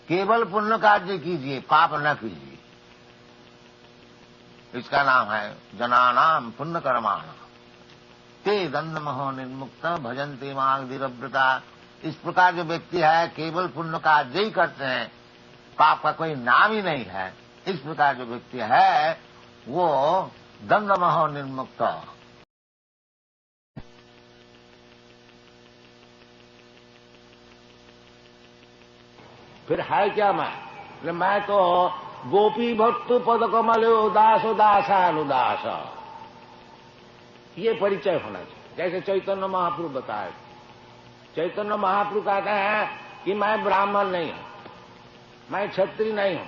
केवल पुण्य कार्य कीजिए, पाप न कीजिए। इसका नाम है जनानाम पुण्य कर्माण ते दंड महो निर्मुक्त भजन्ते मां धीरव्रता। इस प्रकार जो व्यक्ति है केवल पुण्य कार्य ही करते हैं, पाप का कोई नाम ही नहीं है, इस प्रकार जो व्यक्ति है वो दंड महो निर्मुक्त। फिर है क्या मैं तो गोपी भक्त पद कमलो दास दासानुदास, ये परिचय होना चाहिए। जैसे चैतन्य महाप्रभु बताए, चैतन्य महाप्रभु कहते हैं कि मैं ब्राह्मण नहीं हूं, मैं क्षत्रिय नहीं हूं,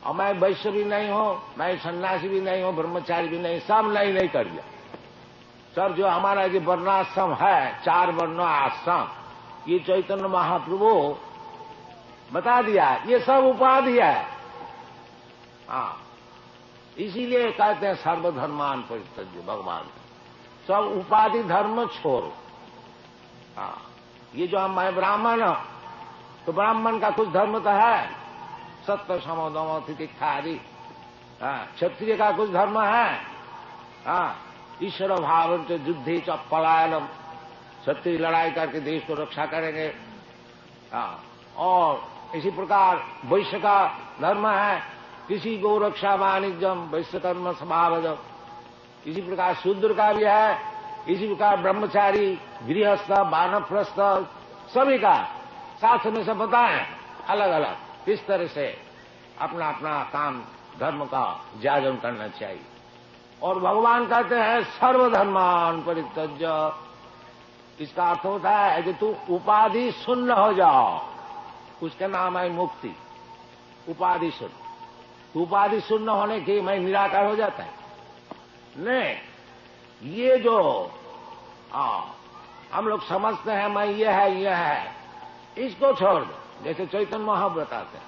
और मैं वैश्य भी नहीं हूं, मैं सन्यासी भी नहीं हूं, ब्रह्मचारी भी नहीं, सब नहीं कर दिया। सब जो हमारा जो वर्णाश्रम है, 4 वर्ण आश्रम, ये चैतन्य महाप्रभु बता दिया, ये सब उपाधि है। हाँ, इसीलिए कहते हैं सर्वधर्मान परित्यज्य, भगवान सब उपाधि धर्म छोड़ो। हाँ, ये जो मैं ब्राह्मण हूं, तो ब्राह्मण का कुछ धर्म तो है, सत्य समोदम तितिक्षा आदि। क्षत्रिय का कुछ धर्म है, ईश्वर भाव युद्धे च पलायनम, क्षत्रिय लड़ाई करके देश को रक्षा करेंगे। और इसी प्रकार वैश्य का धर्म है, किसी गो रक्षा वाणिज्यम वैश्य कर्म स्वभावजम। इसी प्रकार शूद्र का भी है, इसी प्रकार ब्रह्मचारी, गृहस्थ, वानप्रस्थ, सभी का शास्त्र में सब बताएं अलग अलग किस तरह से अपना अपना काम धर्म का जाजन करना चाहिए। और भगवान कहते हैं सर्वधर्मान परित्यज्य। इसका अर्थ होता है कि तू उपाधि शून्य हो जाओ, उसका नाम है मुक्ति। उपाधि शून्य, उपाधि शून्य होने की मैं निराकार हो जाता है नहीं। ये जो हम लोग समझते हैं मैं ये है, इसको छोड़ दो। जैसे चैतन्य महाप्रभु बताते हैं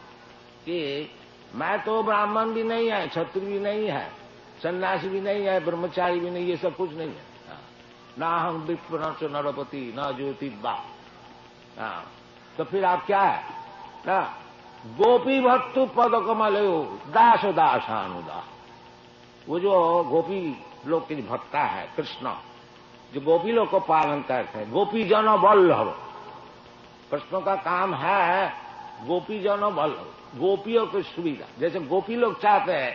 कि मैं तो ब्राह्मण भी नहीं है, क्षत्रिय भी नहीं है, सन्यासी भी नहीं है, ब्रह्मचारी भी नहीं, ये सब कुछ नहीं है। ना हम विप्र न नरपति न ज्योतिबा। तो फिर आप क्या है ना, गोपी भक्तु पद कमलो दास दासानुदास। वो जो गोपी लोग की भक्ता है कृष्ण, जो गोपी लोग को पालन करते हैं, गोपी जन वल्लभ। कृष्ण का काम है गोपी जन वल्लभ, गोपियों की सुविधा। जैसे गोपी लोग चाहते हैं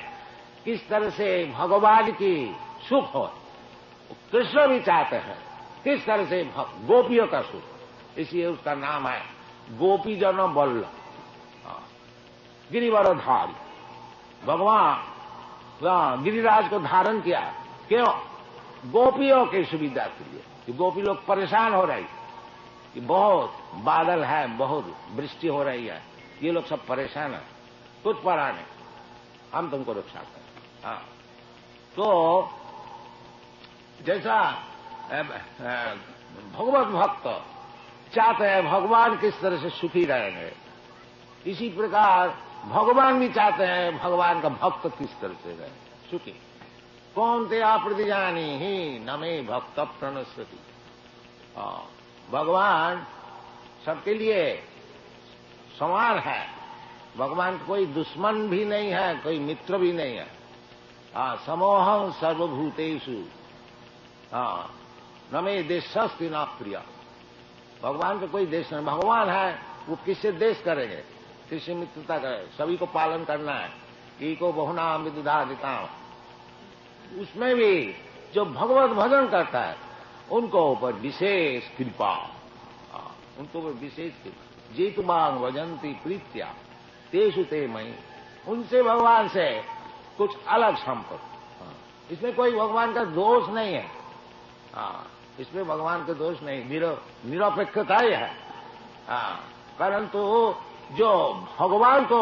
किस तरह से भगवान की सुख हो, कृष्ण भी चाहते हैं किस तरह से गोपियों का सुख। इसलिए उसका नाम है गोपी जन वल्लभ, गिरिवरधारी। भगवान गिरिराज को धारण किया, क्यों? गोपियों की सुविधा के लिए। कि गोपी लोग परेशान हो रही कि बहुत बादल है, बहुत वृष्टि हो रही है, ये लोग सब परेशान है, कुछ पड़ा नहीं, हम तुमको रक्षा करें। तो जैसा भगवत भक्त चाहते हैं भगवान किस तरह से सुखी रहेंगे, इसी प्रकार भगवान भी चाहते हैं भगवान का भक्त किस तरह से रहे सुखी। कौन ते आप्रतिजानी ही नमे भक्त प्रणश्यति। भगवान सबके लिए समान है, भगवान कोई दुश्मन भी नहीं है, कोई मित्र भी नहीं है। समोहं सर्वभूतेषु नमे देशस्ति न प्रिय। भगवान का कोई देश नहीं, भगवान है वो किससे देश करेंगे, किससे मित्रता करें, सभी को पालन करना है। एको बहुनाम विदुधादिता, उसमें भी जो भगवत भजन करता है उनको ऊपर विशेष कृपा, उनको ऊपर विशेष कृपा। जीतु मांग वजंती प्रीत्या तेषु ते मई, उनसे भगवान से कुछ अलग संपर्क। इसमें कोई भगवान का दोष नहीं है, इसमें भगवान का दोष नहीं, निरपेक्षता ही है। परंतु जो भगवान को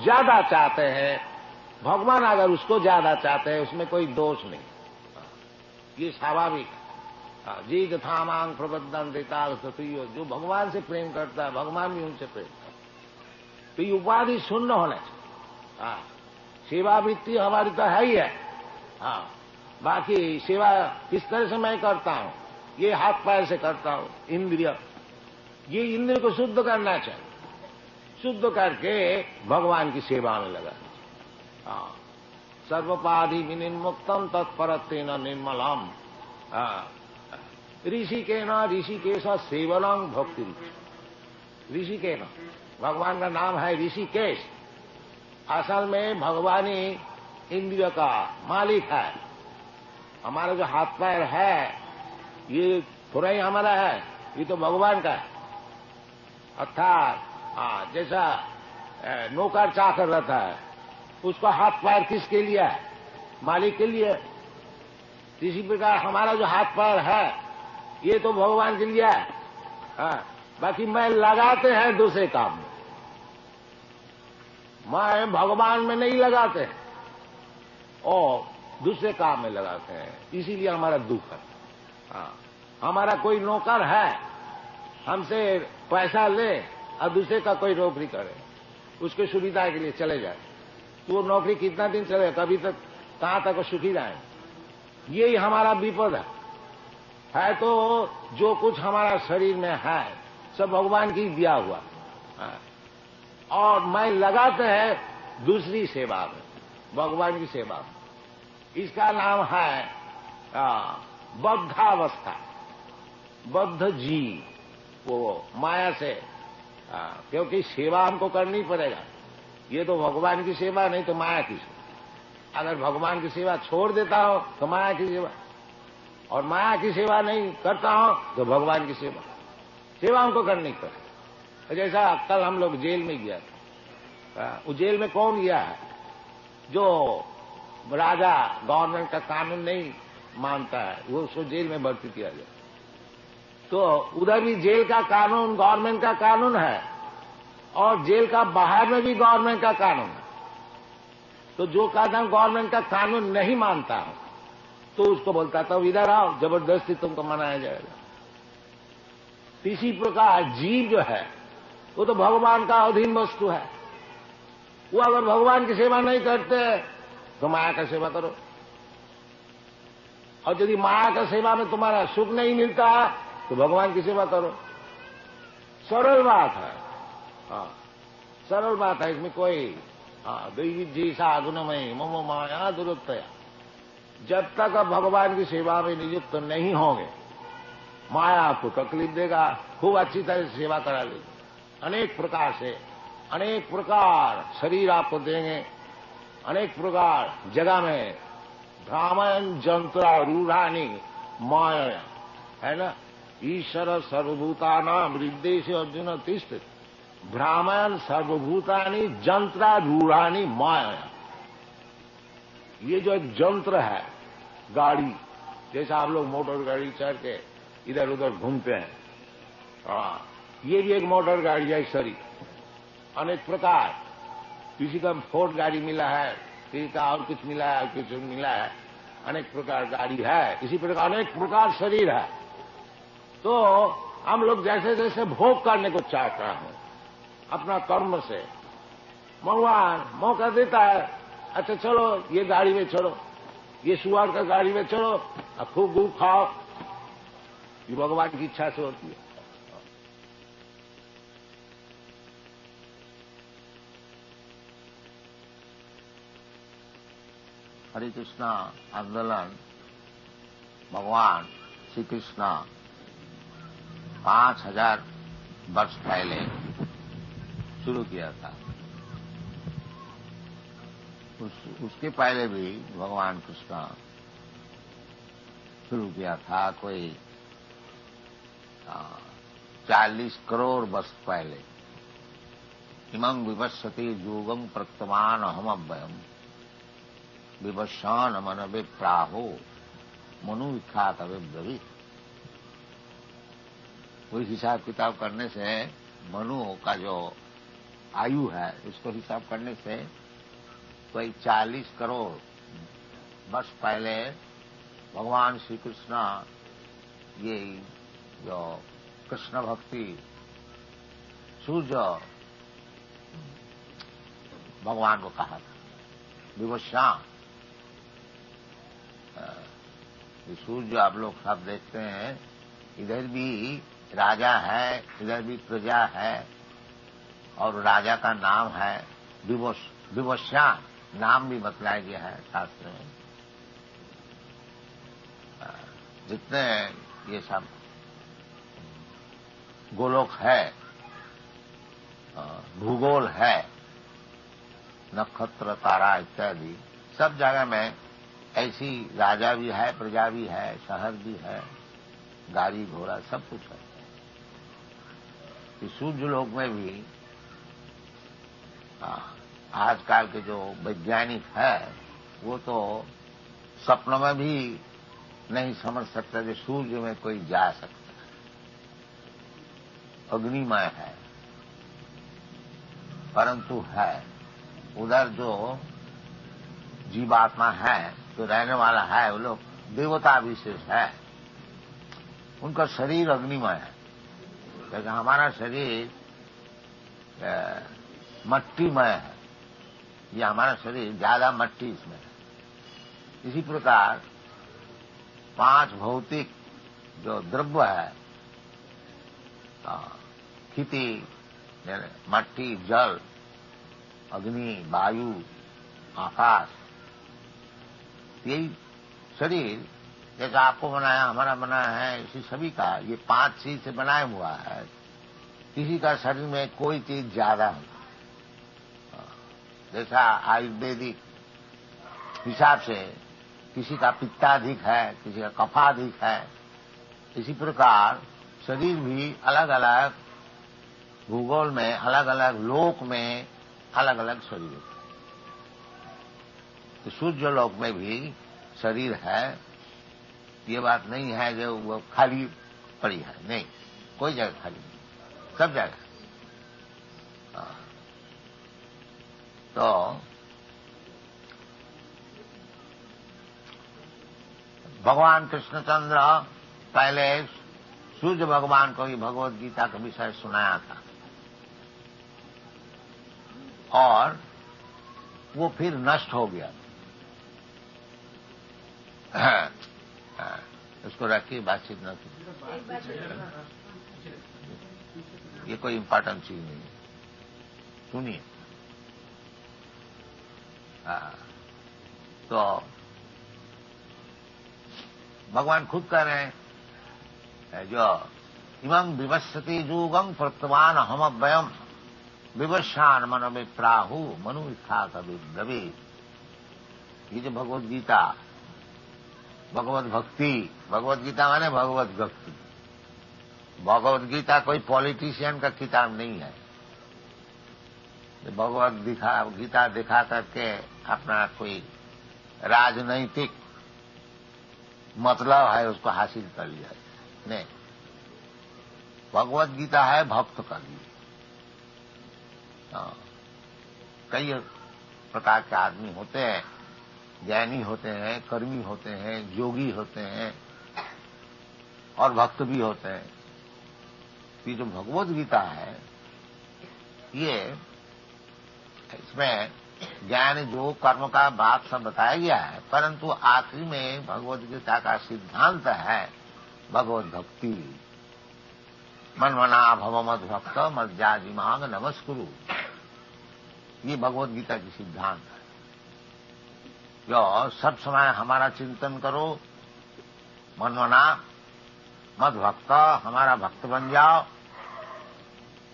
ज्यादा चाहते हैं, भगवान अगर उसको ज्यादा चाहते हैं, उसमें कोई दोष नहीं, ये स्वाभाविक है। जी तथा मांग प्रबद्धन देता, जो भगवान से प्रेम करता है भगवान भी उनसे प्रेम करता है। तो ये उपाधि शून्य होना चाहिए। सेवा वृत्ति हमारी तो है ही है। बाकी सेवा किस तरह से मैं करता हूं, ये हाथ पैर से करता हूं, इंद्रिय, ये इंद्रिय को शुद्ध करना चाहिए। शुद्ध करके भगवान की सेवा में लगा दीजिए। हाँ, सर्वपाधि विनिर्मुक्तम तत्परत्वेन निर्मलम। ऋषिकेश सेवनम भक्ति। ऋषिकेश, भगवान का नाम है ऋषिकेश। असल में भगवान ही इंद्रिय का मालिक है। हमारा जो हाथ पैर है ये थोड़ा ही हमारा है, ये तो भगवान का है। अर्थात जैसा नौकर चाकर रहता है, उसका हाथ पैर किसके लिए है? मालिक के लिए। इसी प्रकार हमारा जो हाथ पैर है ये तो भगवान के लिए है। बाकी मैं लगाते हैं दूसरे काम में, मैं भगवान में नहीं लगाते हैं और दूसरे काम में लगाते हैं, इसीलिए हमारा दुख है। हमारा कोई नौकर है, हमसे पैसा ले और दूसरे का कोई नौकरी करे, उसके सुविधा के लिए चले जाए, तो वो नौकरी कितना दिन चले, कभी तक कहां तक सुखी रहे। यही हमारा विपद है। तो जो कुछ हमारा शरीर में है सब भगवान की दिया हुआ है, और मैं लगाते हैं दूसरी सेवा में, भगवान की सेवा में। इसका नाम है बद्धावस्था। बद्ध जीव, वो माया से, क्योंकि सेवा हमको करनी पड़ेगा। ये तो भगवान की सेवा नहीं तो माया की सेवा। अगर भगवान की सेवा छोड़ देता हो तो माया की सेवा, और माया की सेवा नहीं करता हो तो भगवान की सेवा। सेवा हमको करनी पड़े। जैसा कल हम लोग जेल में गया था, उस जेल में कौन गया है? जो राजा गवर्नमेंट का कानून नहीं मानता है, वो उसको जेल में भर्ती किया जाए। तो उधर भी जेल का कानून गवर्नमेंट का कानून है, और जेल का बाहर में भी गवर्नमेंट का कानून है। तो जो कानून गवर्नमेंट का कानून नहीं मानता है तो उसको बोलता था इधर आओ, जबरदस्ती तुमको मनाया जाएगा। इसी प्रकार जीव जो है वो तो भगवान का अधीन वस्तु है। वो अगर भगवान की सेवा नहीं करते तो माया का सेवा करो, और यदि माया का सेवा में तुम्हारा सुख नहीं मिलता तो भगवान की सेवा करो। सरल बात है। सरल बात है, इसमें कोई दैवी सा गुणमयी ममो माया दुरुत्तया। जब तक आप भगवान की सेवा में नियुक्त नहीं होंगे, माया आपको तकलीफ देगा, खूब अच्छी तरह से सेवा करा लेगी, अनेक प्रकार से, अनेक प्रकार शरीर आपको देंगे, अनेक प्रकार जगह में भ्रामयन जंत्र रूढ़ानी माया, है ना। ईश्वर सर्वभूतानां हृदय से अर्जुन तिष्ठ भ्रामयन सर्वभूतानि जंत्रा रूढ़ानी माया। ये जो एक जंत्र है, गाड़ी, जैसा आप लोग मोटर गाड़ी चढ़ के इधर उधर घूमते हैं, ये भी एक मोटर गाड़ी है शरीर। अनेक प्रकार, किसी का फोर्ड गाड़ी मिला है, किसी का और कुछ मिला है, कुछ मिला है, अनेक प्रकार गाड़ी है। इसी प्रकार अनेक प्रकार शरीर है। तो हम लोग जैसे जैसे भोग करने को चाहते हैं अपना कर्म से, भगवान मौका देता है, अच्छा चलो ये गाड़ी में चढ़ो, ये सुअर का गाड़ी में चढ़ो और खूब गुड़ खाओ। ये भगवान की इच्छा से होती है। हरे कृष्णा आंदोलन भगवान श्री कृष्ण 5000 वर्ष पहले शुरू किया था। उसके पहले भी भगवान कृष्ण शुरू किया था, कोई 40 करोड़ वर्ष पहले। इमं विवस्वति योगं प्रक्तमान अहमव्ययम् विवस्वान मन विप्राहो मनु विख्यात अविब्रवीत। कोई हिसाब किताब करने से मनु का जो आयु है उसको हिसाब करने से कोई 40 करोड़ वर्ष पहले भगवान श्री कृष्ण ये जो कृष्ण भक्ति सूर्य भगवान को कहा था विवस्वान। सूर्य आप लोग सब देखते हैं, इधर भी राजा है, इधर भी प्रजा है, और राजा का नाम है विवस्वान, नाम भी बतलाया गया है शास्त्र में। जितने ये सब गोलोक है, भूगोल है, नक्षत्र तारा इत्यादि, सब जगह में ऐसी राजा भी है, प्रजा भी है, शहर भी है, गाड़ी घोड़ा सब कुछ है। इस सूर्य लोक में भी आजकल के जो वैज्ञानिक है वो तो सपनों में भी नहीं समझ सकता कि सूर्य में कोई जा सकता है। अग्निमय है, परंतु है उधर जो जीवात्मा है, जो रहने वाला है, वो लोग देवता विशेष है, उनका शरीर अग्निमय है। लेकिन हमारा शरीर मट्टीमय है, ये हमारा शरीर ज्यादा मट्टी इसमें है। इसी प्रकार 5 भौतिक जो द्रव्य है, खेती, मट्टी, जल, अग्नि, वायु, आकाश, यही शरीर जैसा आपको बनाया, हमारा बनाया है, इसी सभी का ये 5 चीज से बनाया हुआ है। किसी का शरीर में कोई चीज ज्यादा है, जैसा आयुर्वेदिक हिसाब से किसी का पित्ताधिक है, किसी का कफाधिक है, इसी प्रकार शरीर भी अलग अलग भूगोल में, अलग अलग लोक में अलग अलग शरीर है। तो सूर्य लोक में भी शरीर है, ये बात नहीं है जो वो खाली पड़ी है, नहीं, कोई जगह खाली नहीं, सब जगह। तो भगवान कृष्णचंद्र पहले सूर्य भगवान को ही भगवत गीता का विषय सुनाया था, और वो फिर नष्ट हो गया। उसको रखिए, बातचीत न की, ये कोई इम्पोर्टेंट चीज नहीं है, सुनिए। तो भगवान खुद कह रहे हैं, जो इमं विवस्वति जुगं प्रत्वान हम अव्ययम विवस्वान मन में प्राहु मनु इच्छा कवि ब्रवे। ये जो भगवत गीता, भगवत भक्ति, भगवत गीता माने भगवत भक्ति। भगवत गीता कोई पॉलिटिशियन का किताब नहीं है, भगवत गीता दिखा करके अपना कोई राजनैतिक मतलब है उसको हासिल कर लिया, नहीं। भगवत गीता है भक्त का लिए। कई प्रकार के आदमी होते हैं, ज्ञानी होते हैं, कर्मी होते हैं, योगी होते हैं और भक्त भी होते हैं। ये जो भगवत गीता है, ये इसमें ज्ञान जो कर्म का बात सब बताया गया है, परंतु आखिरी में भगवत गीता का सिद्धांत है भगवत भक्ति। मनमना भव मद भक्त मज्जाजी मांग नमस्कुरु, ये भगवत गीता की सिद्धांत है। जो सब समय हमारा चिंतन करो, मनमना मद भक्त, हमारा भक्त बन जाओ,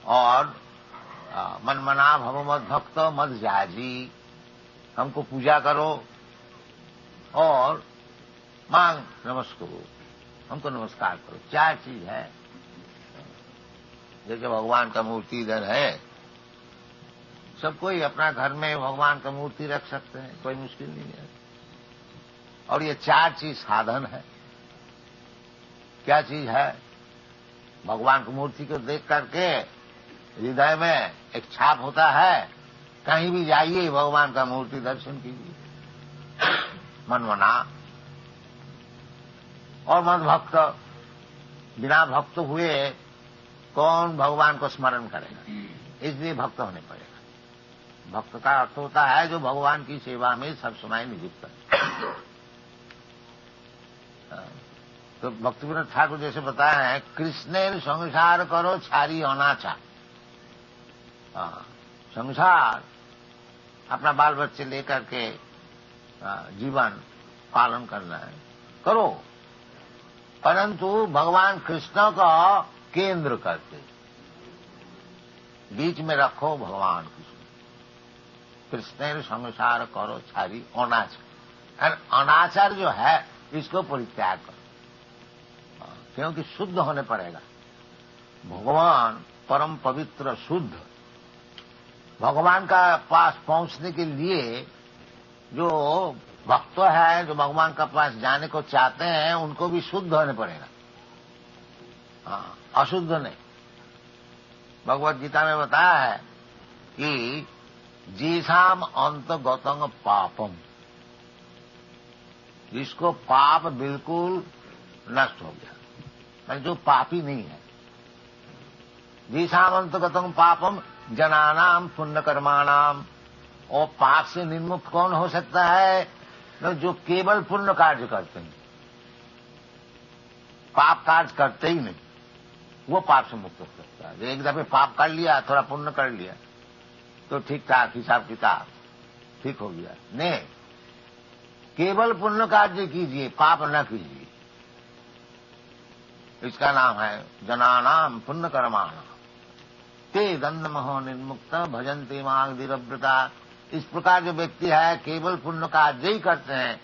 और मनमना भव मद भक्त मद जाजी, हमको पूजा करो, और मांग नमस्कुरु, हमको नमस्कार करो। 4 चीज है। जैसे भगवान का मूर्ति इधर है, सब कोई अपना घर में भगवान का मूर्ति रख सकते हैं, कोई मुश्किल नहीं है। और ये 4 चीज साधन है। क्या चीज है? भगवान की मूर्ति को देख करके हृदय में एक छाप होता है, कहीं भी जाइए भगवान का मूर्ति दर्शन कीजिए, मनमना। और मन भक्त, बिना भक्त हुए कौन भगवान को स्मरण करेगा, इसलिए भक्त होने पड़ेगा। भक्त का अर्थ होता है जो भगवान की सेवा में सब समय नियुक्त है। तो भक्तिविनोद ठाकुर जैसे बताया है, कृष्णेर संसार करो छारी अनाचा, संसार अपना बाल बच्चे लेकर के जीवन पालन करना है, करो, परंतु भगवान कृष्ण का केंद्र करके बीच में रखो भगवान कृष्ण संसार करो छारी अनाचार। अनाचार जो है इसको परित्याग करो, क्योंकि शुद्ध होने पड़ेगा। भगवान परम पवित्र शुद्ध, भगवान का पास पहुंचने के लिए जो भक्त है, जो भगवान का पास जाने को चाहते हैं, उनको भी शुद्ध होने पड़ेगा, अशुद्ध नहीं। भगवत गीता में बताया है कि जीसाम अंतगतंग पापम, जिसको पाप बिल्कुल नष्ट हो गया, जो पापी नहीं है। जीसाम अंतगतंग पापम जनानाम पुण्य कर्माणाम, और पाप से निर्मुक्त कौन हो सकता है? तो जो केवल पुण्य कार्य करते हैं, पाप कार्य करते ही नहीं, वो पाप से मुक्त हो सकता है। एक दफे पाप कर लिया, थोड़ा पुण्य कर लिया तो ठीक ठाक हिसाब किताब ठीक हो गया। नहीं, केवल पुण्य कार्य कीजिए, पाप न कीजिए। इसका नाम है जनानाम पुण्य कर्माणाम ते दंडमहो निर्मुक्त भजन्ते मां धीरव्रता। इस प्रकार जो व्यक्ति है केवल पुण्य कार्य ही करते हैं,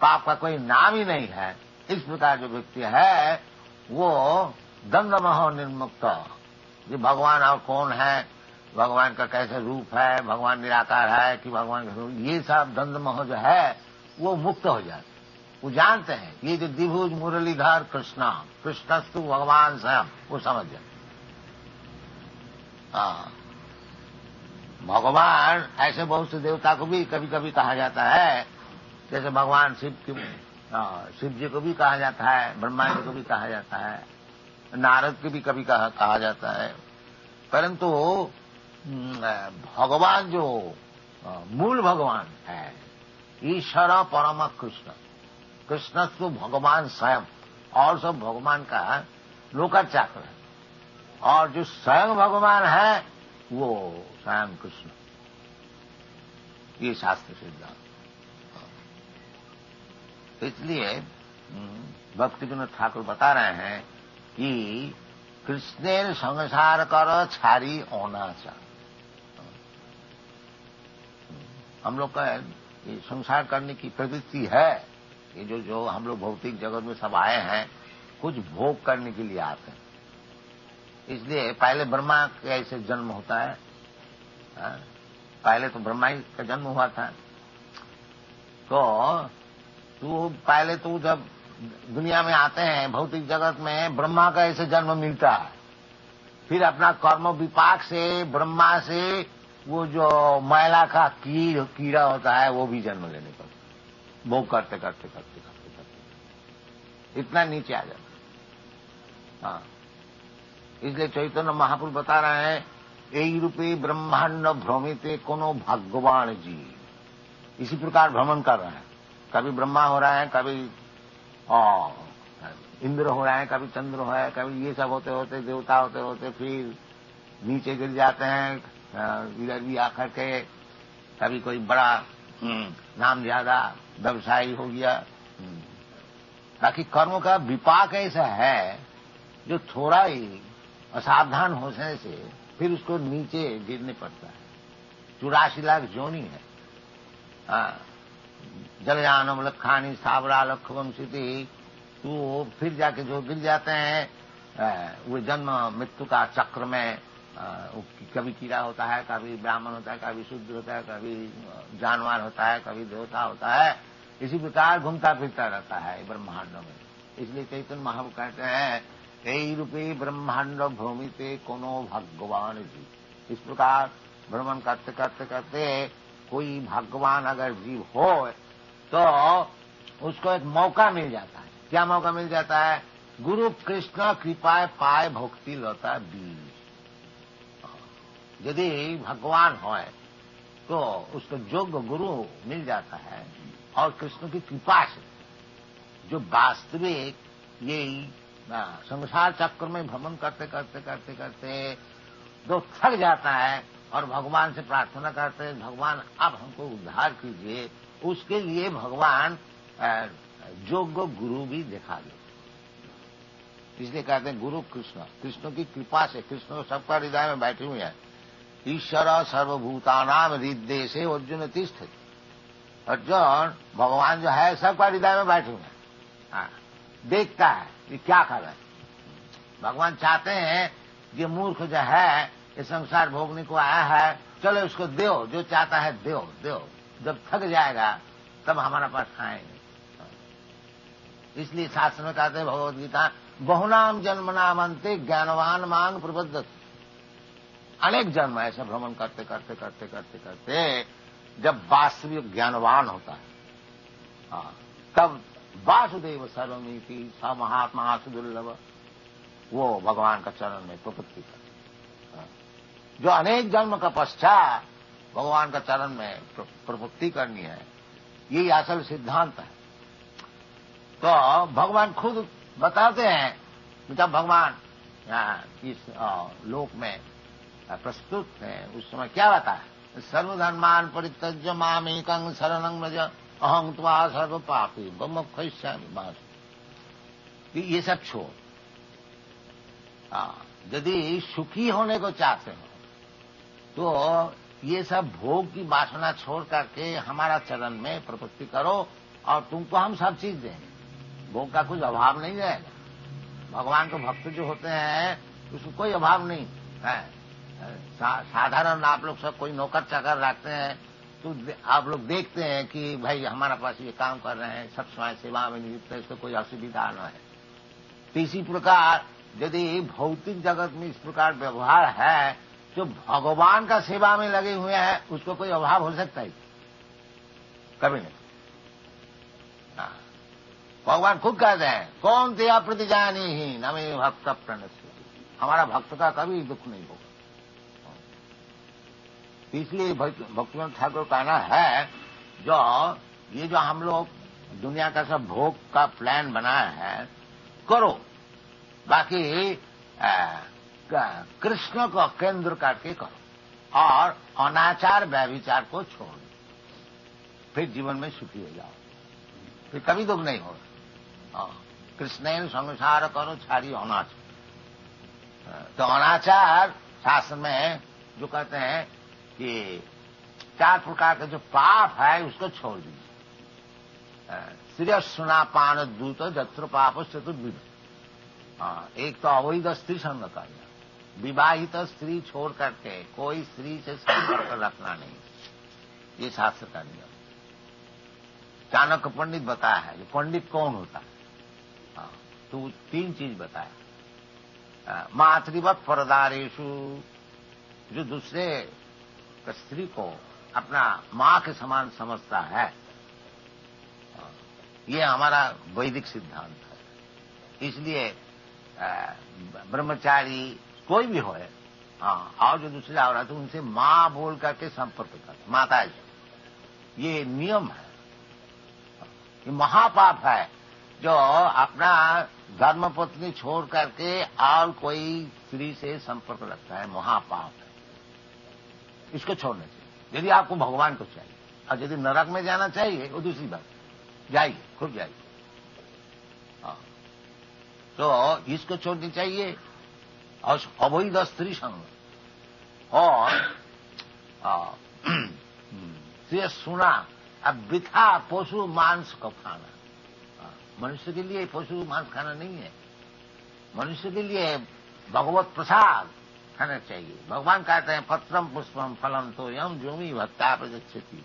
पाप का कोई नाम ही नहीं है, इस प्रकार जो व्यक्ति है वो दंडमहो निर्मुक्त। ये भगवान और कौन है, भगवान का कैसे रूप है, भगवान निराकार है कि भगवान का रूप, ये सब दंडमोह जो है वो मुक्त हो जाते, वो जानते हैं ये जो द्विभुज मुरलीधर कृष्णस्तु भगवान स्वयं, वो समझ जाते। भगवान ऐसे बहुत से देवता को भी कभी कभी कहा जाता है, जैसे भगवान शिव जी को भी कहा जाता है, ब्रह्मा जी को भी कहा जाता है, नारद को भी कभी कहा जाता है। परंतु भगवान जो मूल भगवान है, ईश्वर परम कृष्ण तो भगवान स्वयं, और सब भगवान का लोकाचार है, और जो स्वयं भगवान है वो स्वयं कृष्ण, ये शास्त्र सिद्धांत। इसलिए भक्ति विनोद ठाकुर बता रहे हैं कि कृष्णेर संसार कर छारी अनाचार। हम लोग का ये संसार करने की प्रवृत्ति है, ये जो हम लोग भौतिक जगत में सब आए हैं, कुछ भोग करने के लिए आते हैं। इसलिए पहले ब्रह्मा का ऐसे जन्म होता है, पहले तो ब्रह्मा ही का जन्म हुआ था। तो पहले तो जब दुनिया में आते हैं भौतिक जगत में, ब्रह्मा का ऐसे जन्म मिलता है, फिर अपना कर्म विपाक से ब्रह्मा से वो जो मैला का कीड़ा होता है वो भी जन्म लेने पर भोग करते करते करते करते करते इतना नीचे आ जाता। हाँ, इसलिए चैतन्य महापुरुष बता रहे हैं, यही रूपे ब्रह्मांड भ्रमिते कोनो भगवान जी। इसी प्रकार भ्रमण कर रहे हैं, कभी ब्रह्मा हो रहा है, कभी इंद्र हो रहा है, कभी चंद्र हो रहा है, कभी ये सब होते होते देवता होते होते फिर नीचे गिर जाते हैं, इधर भी आकर के कभी कोई बड़ा नाम ज्यादा व्यवसायी हो गया। बाकी कर्मों का विपाक ऐसा है जो थोड़ा ही असावधान होने से फिर उसको नीचे गिरने पड़ता है। 84 लाख जोनी है, जलयानम लखानी सावरा लखवंशी, तो फिर जाके जो गिर जाते हैं वो जन्म मृत्यु का चक्र में, कभी कीड़ा होता है, कभी ब्राह्मण होता है, कभी शूद्र होता है, कभी जानवर होता है, कभी देवता होता है, इसी प्रकार घूमता फिरता रहता है ब्रह्मांड में। इसलिए चैतन्य महाप्रभु कहते हैं, यही रूपे ब्रह्मांड भ्रमिते कोनो भगवान जी। इस प्रकार भ्रमण करते करते करते कोई भगवान अगर जीव हो तो उसको एक मौका मिल जाता है। क्या मौका मिल जाता है? गुरु कृष्ण कृपा पाए भक्ति लता बीज। यदि भगवान हो तो उसको योग्य गुरु मिल जाता है, और कृष्ण की कृपा से जो वास्तविक यही संसार चक्र में भ्रमण करते करते करते करते जो थक जाता है, और भगवान से प्रार्थना करते हैं, भगवान अब हमको उद्धार कीजिए। उसके लिए भगवान योग्य गुरु भी दिखा दे। इसलिए कहते हैं गुरु कृष्ण, कृष्ण की कृपा से, कृष्ण सबका हृदय में बैठे हुए हैं। ईश्वर सर्वभूतानाम हृदय से अर्जुन तिष्ठति। अर्जुन भगवान जो है सबका हृदय में बैठे हुए हैं, देखता है ये क्या कर रहा है। भगवान चाहते हैं ये मूर्ख जो है ये संसार भोगने को आया है, चलो इसको दो, जो चाहता है दो दो, जब थक जाएगा तब हमारा पास आएंगे। इसलिए शास्त्र में कहते हैं भगवद गीता, बहुनाम जन्मनाम अंते ज्ञानवान मांग प्रबद्धत। अनेक जन्म ऐसे भ्रमण करते करते करते करते करते जब वास्तविक ज्ञानवान होता है, तब वासुदेव सर्वमिति स महात्मा सुदुर्लभ, वो भगवान का चरण में प्रपत्ति करता। जो अनेक जन्म का पश्चात भगवान का चरण में प्रपत्ति करनी है, यही असल सिद्धांत है। तो भगवान खुद बताते हैं कि जब भगवान इस लोक में प्रस्तुत है उस समय क्या बताया, सर्वधर्मान परित्यज्य मामेकं शरणं व्रज अहं त्वा सर्व पापी मोक्षयिष्यामि मा। ये सब छोड़, यदि सुखी होने को चाहते हो तो ये सब भोग की वासना छोड़ करके हमारा चरण में प्रपत्ति करो और तुमको हम सब चीज देंगे। भोग का कुछ अभाव नहीं रहेगा। भगवान के भक्त जो होते हैं उसको कोई अभाव नहीं है। साधारण आप लोग सब कोई नौकर चाकर रखते हैं तो आप लोग देखते हैं कि भाई हमारा पास ये काम कर रहे हैं, सब समय सेवा में नियुक्त है, इसको कोई असुविधा न है। तो इसी प्रकार यदि भौतिक जगत में इस प्रकार व्यवहार है तो भगवान का सेवा में लगे हुए हैं उसको कोई अभाव हो सकता है? कभी नहीं। भगवान खुद कहते हैं, कौन तेरा प्रतिजानी ही न मे भक्त प्रणश्य। हमारा भक्त का कभी दुख नहीं होगा। इसलिए भक्तिवंत ठाकुर कहना है, जो हम लोग दुनिया का सब भोग का प्लान बनाया है करो, बाकी कृष्ण को केंद्र करके करो और अनाचार व्यभिचार को छोड़ दो, फिर जीवन में सुखी हो जाओ, फिर कभी दुख नहीं होगा। कृष्ण संसार करो छाड़ी अनाचार। तो अनाचार शास्त्र में जो कहते हैं कि 4 प्रकार का जो पाप है उसको छोड़ दीजिए। श्रेय सुना पान दूत जत्र पाप चतुर्विध। एक तो अवैध स्त्री संग करना, विवाहित स्त्री छोड़ करके कोई स्त्री से संपर्क रखना नहीं, ये शास्त्र का नियम। चाणक्य पंडित बताया है, पंडित कौन होता है? तो 3 चीज बताया। मातृवत परदारेशु, जो दूसरे स्त्री को अपना मां के समान समझता है, ये हमारा वैदिक सिद्धांत है। इसलिए ब्रह्मचारी कोई भी हो, और जो दूसरे औरत उनसे मां बोल करके संपर्क करते, माता जी, ये नियम है। ये महापाप है जो अपना धर्मपत्नी छोड़ करके और कोई स्त्री से संपर्क रखता है, महापाप है। इसको छोड़ना चाहिए यदि आपको भगवान को चाहिए। और यदि नरक में जाना चाहिए वो दूसरी बात, जाइए, खुद जाइए। तो इसको छोड़नी चाहिए। और अवैध स्त्री संग और से सुना, अब वृथा पशु मांस को खाना। मनुष्य के लिए पशु मांस खाना नहीं है, मनुष्य के लिए भगवत प्रसाद खाना चाहिए। भगवान कहते हैं पत्रम पुष्पम फलम तो यम जोमी भक्ता प्रगच्छति।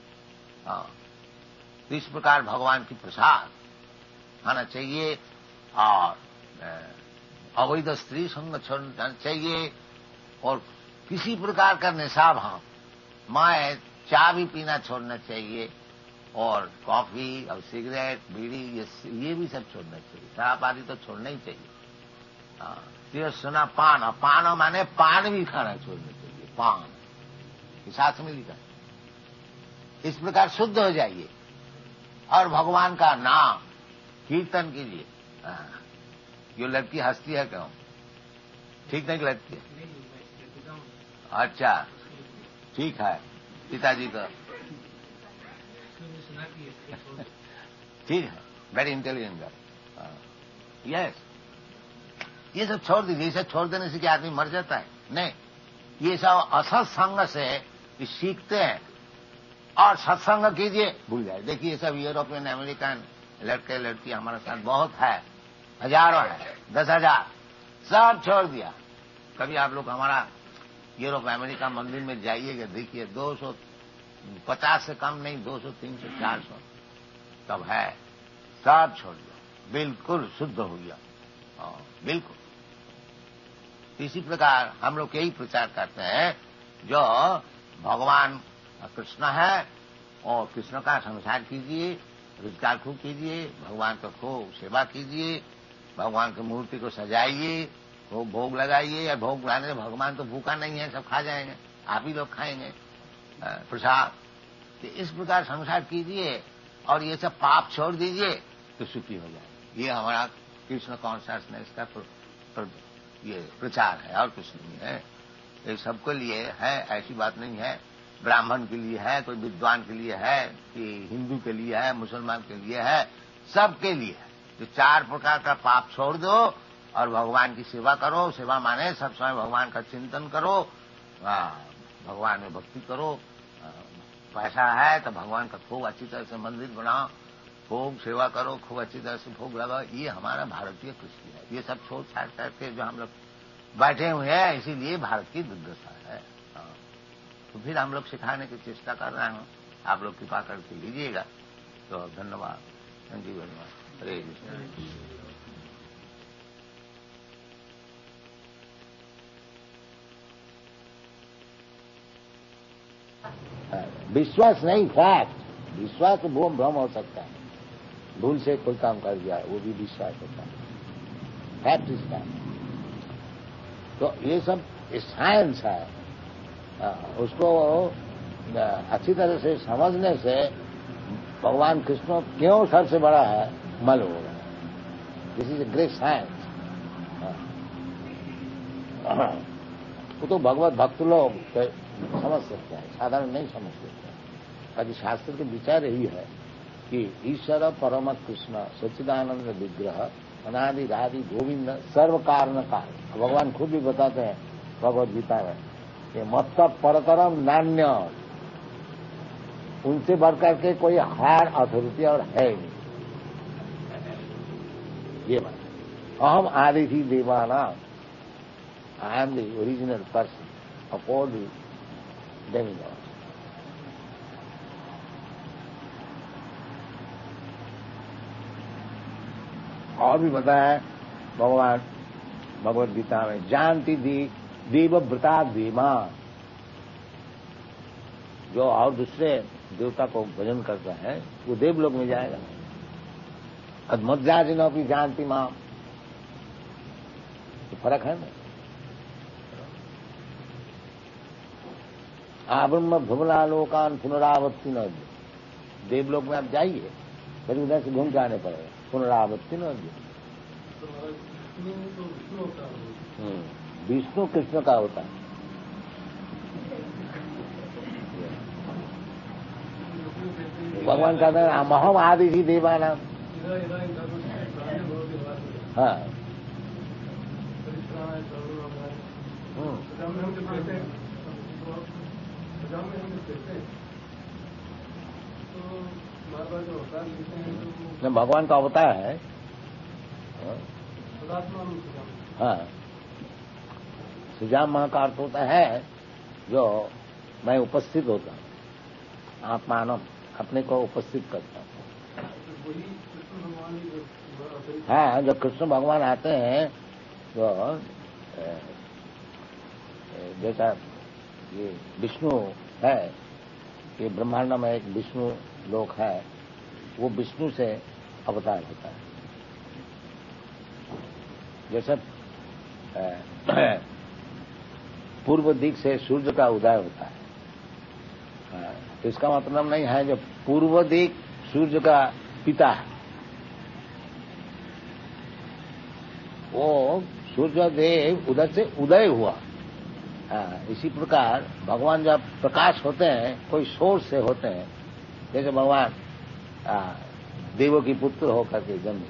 तो इस प्रकार भगवान की प्रसाद खाना चाहिए और अवैध स्त्री संग छोड़ना चाहिए। और किसी प्रकार का निशा भाव, मैं चाय भी पीना छोड़ना चाहिए और कॉफी और सिगरेट बीड़ी ये भी सब छोड़ना चाहिए। शराब आदि तो छोड़ना ही चाहिए। ये सुना पान, और पान माने पान भी खाना छोड़ना चाहिए। पान साथ में लिखा, इस प्रकार शुद्ध हो जाइए और भगवान का नाम कीर्तन कीजिए। जो लड़की हंसती है क्यों? ठीक नहीं लगती है? अच्छा, ठीक है पिताजी का, ठीक है, वेरी इंटेलिजेंट गर्ल। यस, ये सब छोड़ दीजिए। ये सब छोड़ देने से क्या आदमी मर जाता है? नहीं, ये सब असत्संग से सीखते हैं और सत्संग कीजिए, भूल जाए। देखिए ये सब यूरोपियन अमेरिकन लड़के लड़की हमारे साथ बहुत है, हजारों है, 10,000, सब छोड़ दिया। कभी आप लोग हमारा यूरोप अमेरिका मंदिर में जाइएगा, देखिए 250 से कम नहीं, 200, 300, 400 तब है, सब छोड़ दिया, बिल्कुल शुद्ध हो गया। बिल्कुल इसी प्रकार हम लोग यही प्रचार करते हैं, जो भगवान कृष्ण है और कृष्ण का संसार कीजिए, रोजगार खूब कीजिए, भगवान को खूब सेवा कीजिए, भगवान की मूर्ति को सजाइए, खूब भोग लगाइए। या भोग लगाने से भगवान तो भूखा नहीं है, सब खा जाएंगे, आप ही लोग खाएंगे प्रसाद। तो इस प्रकार संसार कीजिए और ये सब पाप छोड़ दीजिए तो सुखी हो जाए। ये हमारा कृष्ण कॉन्शियसनेस का ये प्रचार है और कुछ नहीं है। ये सबके लिए है, ऐसी बात नहीं है। ब्राह्मण के लिए है, कोई विद्वान के लिए है, कि हिंदू के लिए है, मुसलमान के लिए है, सबके लिए है। तो 4 प्रकार का पाप छोड़ दो और भगवान की सेवा करो। सेवा माने सब समय भगवान का चिंतन करो, भगवान में भक्ति करो। पैसा है तो भगवान का खूब अच्छी तरह से मंदिर बनाओ, खूब सेवा करो, खूब अच्छी तरह से भोग लगाओ। ये हमारा भारतीय कृषि है। ये सब छोड़ छाड़ करके जो हम लोग बैठे हुए हैं, इसीलिए भारत की दुर्दशा है। तो फिर हम लोग सिखाने की चेष्टा कर रहे हैं, आप लोग कृपा करके लीजिएगा। तो धन्यवाद, thank you very much. Hare Krishna. विश्वास नहीं, फैक्ट। विश्वास तो भूम भ्रम हो सकता है, भूल से कोई काम कर दिया वो भी विश्वास होता है, फैक्ट इज फैक्ट। तो ये सब साइंस है, उसको अच्छी तरह से समझने से भगवान कृष्ण क्यों सबसे बड़ा है मालूम होगा। This is a great science. वो तो भगवत भक्त लोग समझ सकते हैं, साधारण नहीं समझ सकते। ताकि शास्त्र के विचार यही है कि ईश्वर परम कृष्ण सच्चिदानंद विग्रह अनादि राधि गोविंद सर्व कारण कारण। भगवान खुद भी बताते हैं भगवत गीता में कि मत्त परतरम नान्य, उनसे बढ़कर के कोई हायर अथॉरिटी और है नहीं। ये बात, अहम आदि ही देवाना, I am the original person of all the demigods. और भी बताया भगवान भगवत गीता में, जानती देवव्रता देवा, जो और दूसरे देवता को भजन करता है वो देवलोक में जाएगा। अदमज्जाजिनो की जानती मां, तो फर्क है ना। आब्रह्म भुवनालोकान पुनरावृत्ति न, देवलोक में आप जाइए फिर उधर से घूम के आने पड़ेगा, पुनरावृत्ति न। विष्णु कृष्ण का होता है। भगवान कहते हैं अहम आदि ही देवाना। हाँ, भगवान का अवतार है। हाँ, सुजाम मां का अर्थ होता है जो मैं उपस्थित होता हूँ, आत्मानम, अपने को उपस्थित करता हूँ। हाँ, जब कृष्ण भगवान आते हैं तो जैसा ये विष्णु है, ये ब्रह्मांड में एक विष्णु लोक है, वो विष्णु से अवतार होता है। जैसे पूर्व दिक से सूर्य का उदय होता है, तो इसका मतलब नहीं है जो पूर्व दिक सूर्य का पिता है, वो सूर्य देव उधर से उदय हुआ, इसी प्रकार भगवान जब प्रकाश होते हैं कोई सोर्स से होते हैं, जैसे भगवान देवों की पुत्र होकर के जन्म,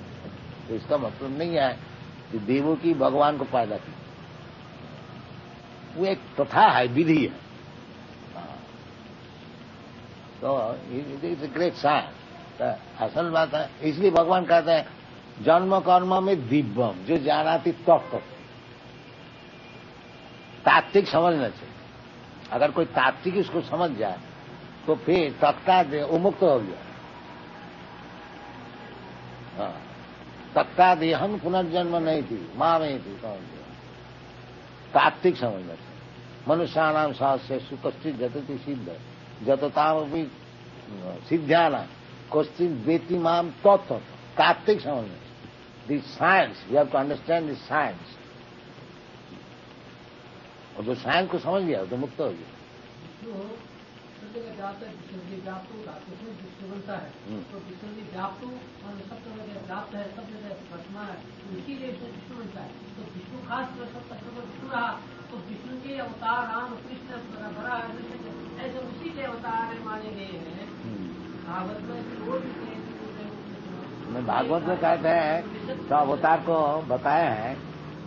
तो इसका मतलब नहीं है कि देवों की भगवान को पैदा की, वो एक प्रथा है, विधि है। तो इट्स ए ग्रेट साइंस। असल बात है, इसलिए भगवान कहते हैं जन्म कर्म में दिव्यम, जो जानाति तत्व, तात्विक समझना चाहिए। अगर कोई तात्विक इसको समझ जाए तो फिर तख्ता दे वो मुक्त हो गया। तख्ता देहन पुनर्जन्म नहीं थी, मां नहीं थी, समझ गया। तात्विक समझना चाहिए। मनुष्याणाम सहस्य सुकश्चित जतति सिद्ध जतताम भी सिद्ध्याना क्वश्चित बेटी माम तत्व, तात्विक समझना चाहिए। This science, you have to understand this science. और जो साइंस को समझ गया तो मुक्त हो गया। जाता है व्याप्त होगा, उसमें विष्णु बनता है, तो विष्णु भी व्याप्त और सब जगह व्याप्त है, सब जगह वर्तमान है, इसीलिए विष्णु बनता है। तो विष्णु खास सब तत्व विष्णु रहा, तो विष्णु के अवतार राम कृष्ण बड़ा ऐसे उसी के अवतार माने गए हैं। भागवत में वो भी भागवत में कहते हैं तो अवतार को बताए हैं,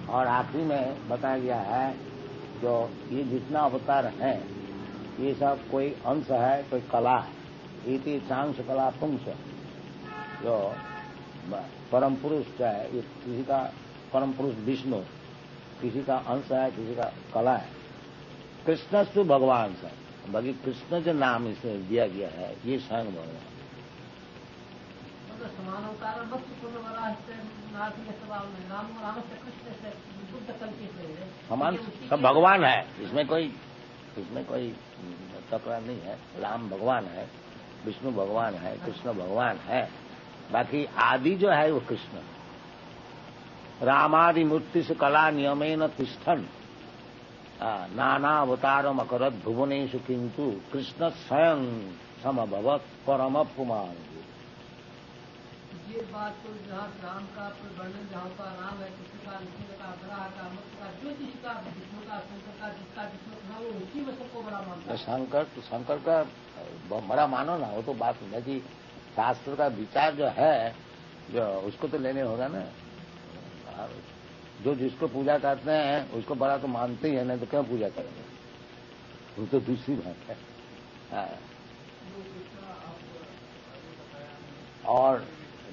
और आखिरी में बताया गया है जो ये जितना अवतार है ये सब कोई अंश है, कोई कला है। इति चांस कला पुंस, जो परम पुरुष है, ये किसी का परम पुरुष विष्णु, किसी का अंश है, किसी का कला है। कृष्णस्तु भगवान से, बाकी कृष्ण जो नाम इसे दिया गया है ये स्वयं भगवान। समान अवतार समान सब भगवान है, इसमें कोई तकरार नहीं है। राम भगवान है, विष्णु भगवान है, कृष्ण भगवान है, बाकी आदि जो है वो कृष्ण। रामादि मूर्ति से कला नियमेन तिष्ठन नाना अवतारम अकरत भुवनेषु किंतु कृष्ण स्वयं समभवत परम पुमान। ये बात तो जहाँ राम का वर्णन, जहाँ का राम है, कृष्ण का, विष्णु का, बराह का, मत्स्य का, जो जिसका विष्णु का, शंकर का, जिसका विष्णु का, वो उसी में सबको बड़ा मानता है। शंकर का बड़ा मानो ना, वो तो बात है कि शास्त्र का विचार जो है, जो उसको तो लेने होगा ना। जो जिसको पूजा करते हैं उसको बड़ा तो मानते ही है, नहीं तो क्यों पूजा करेंगे, वो तो दूसरी बात है। और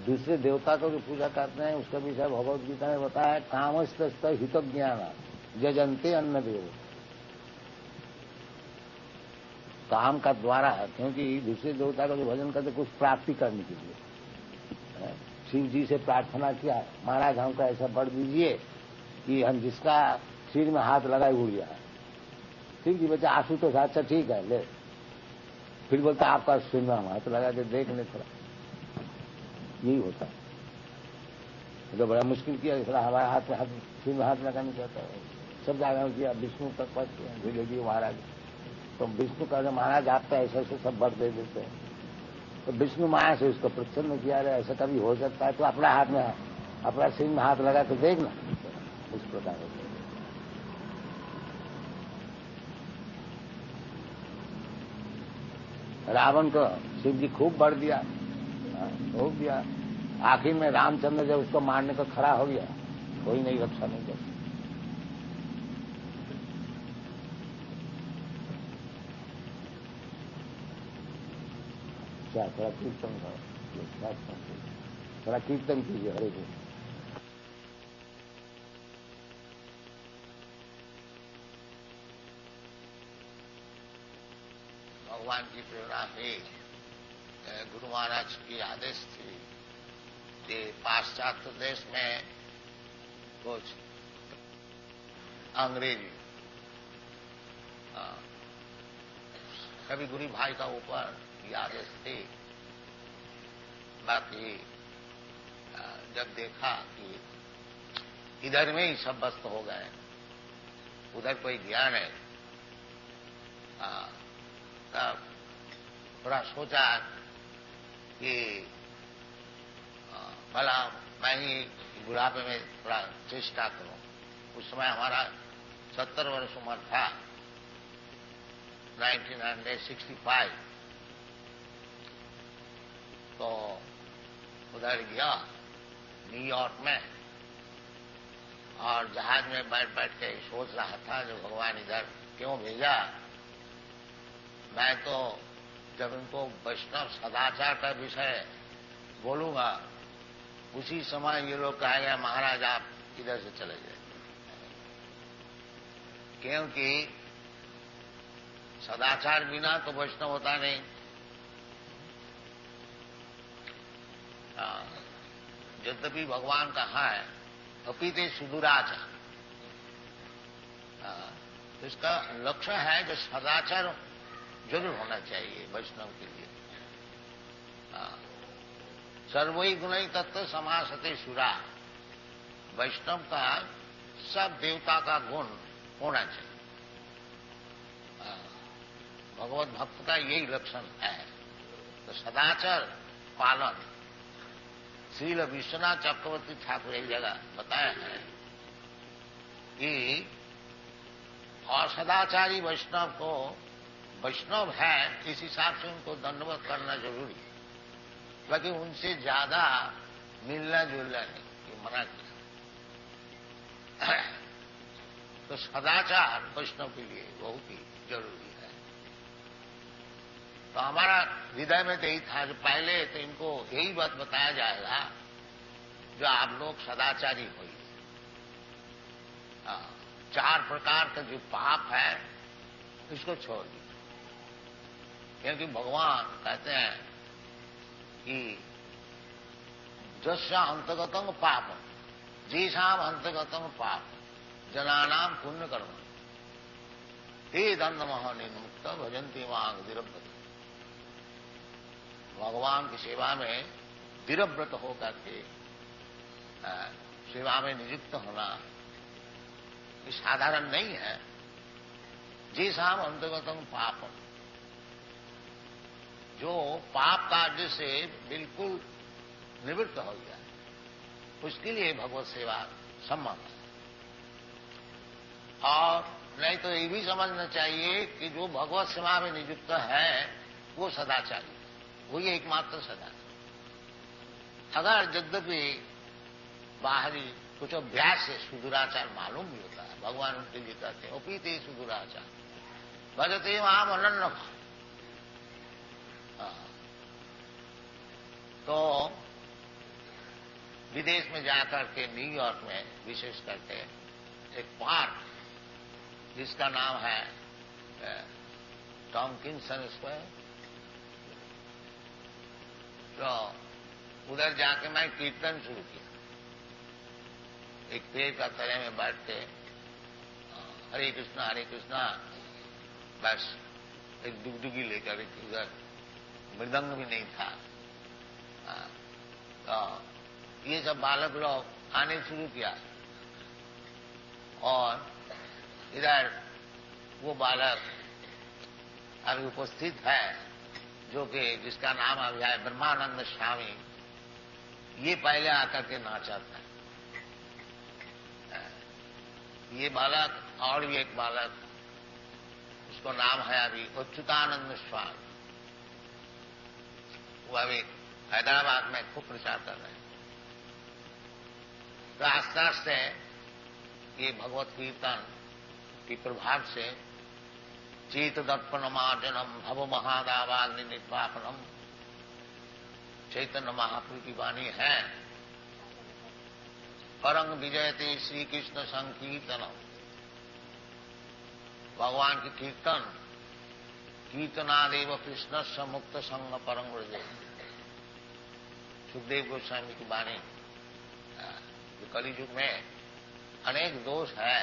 दूसरे देवता को जो पूजा करते हैं उसका विषय भगवत गीता में बताया, कामस्त हित ज्ञान जजंते अन्न देव। काम का द्वारा, क्योंकि दूसरे देवता का जो भजन करते कुछ प्राप्ति करने के लिए। शिव जी से प्रार्थना किया, महाराज हमको ऐसा वर दीजिए कि हम जिसका सिर में हाथ लगाए उड़ जाए। ठीक जी बच्चा, आंसू तो अच्छा ठीक है ले। फिर बोलता आपका सिर में हम हाथ लगा के देख ले थोड़ा, यही होता है। तो बड़ा मुश्किल किया, थोड़ा हमारे हाथ में सिर में हाथ लगाने चाहता है। सब जगह किया, विष्णु तक पहुंच किया, धीरे धीरे महाराज। तो विष्णु कहते महाराज आप तो ऐसे ऐसे सब वर दे देते हैं। तो विष्णु माया से उसको प्रसन्न किया, रहे ऐसा कभी हो सकता है तो अपना हाथ में, अपना सिर में हाथ लगा के देखना। उस प्रकार होता है। रावण को शिव जी खूब बढ़ दिया, खूब दिया। आखिर में रामचंद्र जब उसको मारने को खड़ा हो गया, कोई नहीं रक्षा नहीं कर। क्या थोड़ा कीर्तन करो, थोड़ा कीर्तन कीजिए हरे कृष्ण। भगवान की प्रेरणा से गुरु महाराज की आदेश थी कि पाश्चात्य देश में कुछ अंग्रेजी कभी गुरु भाई का ऊपर ये आदेश थी। बाकी जब देखा कि इधर में ही सब व्यस्त हो गए, उधर कोई ज्ञान है, तब थोड़ा सोचा कि भला मैं ही बुढ़ापे में थोड़ा चेष्टा करूं। उस समय हमारा 70 वर्ष उम्र था। 1965 तो उधर गया न्यूयॉर्क में, और जहाज में बैठ बैठ के सोच रहा था जो भगवान इधर क्यों भेजा। मैं तो जब इनको वैष्णव सदाचार का विषय बोलूंगा उसी समय ये लोग कहेंगे महाराज आप इधर से चले जाए, क्योंकि सदाचार बिना तो वैष्णव होता नहीं। यद्यपि भगवान कहा है अपीते सुदुराचार, तो इसका लक्ष्य है कि सदाचार जरूर होना चाहिए वैष्णव के लिए। सर्वई गुणई तत्व समासते सुरा, वैष्णव का सब देवता का गुण होना चाहिए। भगवत भक्त का यही लक्षण है। तो सदाचार पालन श्रील विश्वनाथ चक्रवर्ती ठाकुर एक जगह बताया है कि असदाचारी वैष्णव को वैष्णव है इस हिसाब से उनको दंडवत करना जरूरी, बाकी उनसे ज्यादा मिलना जुलना नहीं, ये मना किया। तो सदाचार वैष्णव के लिए बहुत ही जरूरी है। तो हमारा हृदय में तो यही था जो पहले तो इनको यही बात बताया जाएगा जो आप लोग सदाचारी होइए। 4 प्रकार का जो पाप है इसको छोड़ दीजिए, क्योंकि भगवान कहते हैं कि जस्या अंतगतम पाप जीसाम अंतगतम पाप जनानाम पुण्य कर्म हे दंड महानिर्मुक्त भजंती मांग दिरव्रत। भगवान की सेवा में दिरव्रत होकर के सेवा में नियुक्त होना ये साधारण नहीं है। जीसाम अंतगतम पाप, जो पाप कार्य से बिल्कुल निवृत्त हो गया उसके लिए भगवत सेवा सम्भव है। और नहीं तो ये भी समझना चाहिए कि जो भगवत सेवा में नियुक्त है वो सदाचारी, वही एकमात्र सदाचार। अगर यद्यपि बाहरी कुछ अभ्यास से सुदुराचार मालूम भी होता है, भगवान उनके लिए कहते हैं उपीते सुदुराचार भजते वहां अनन्य। तो विदेश में जाकर के न्यूयॉर्क में विशेष करके एक पार्क जिसका नाम है टॉमकिंसन स्क्वायर, तो उधर जाके मैं कीर्तन शुरू किया। एक पेड़ का तले में बैठ के हरे कृष्णा बस एक डुगडुगी लेकर उधर मृदंग भी नहीं था। तो ये सब बालक लोग आने शुरू किया और इधर वो बालक अभी उपस्थित है जो कि जिसका नाम अभी है ब्रह्मानंद स्वामी, ये पहले आकर के नाचा था। ये बालक और भी एक बालक उसको नाम है अभी अच्युतानंद स्वामी, वो अभी हैदराबाद में खूब प्रचार कर रहे हैं। तो आस्ते आस्ते ये भगवत कीर्तन के प्रभाव से चेत दर्पण मार्जनम भव महादावाग्नि निर्वापनम चैतन्य महाप्रभु की वाणी है। परंग विजयते श्री कृष्ण संकीर्तनम, भगवान की कीर्तन कीर्तनादेव कृष्ण से मुक्त संग परंग व्रजे। सुखदेव गोस्वामी की वाणी। कलि युग में अनेक दोष है,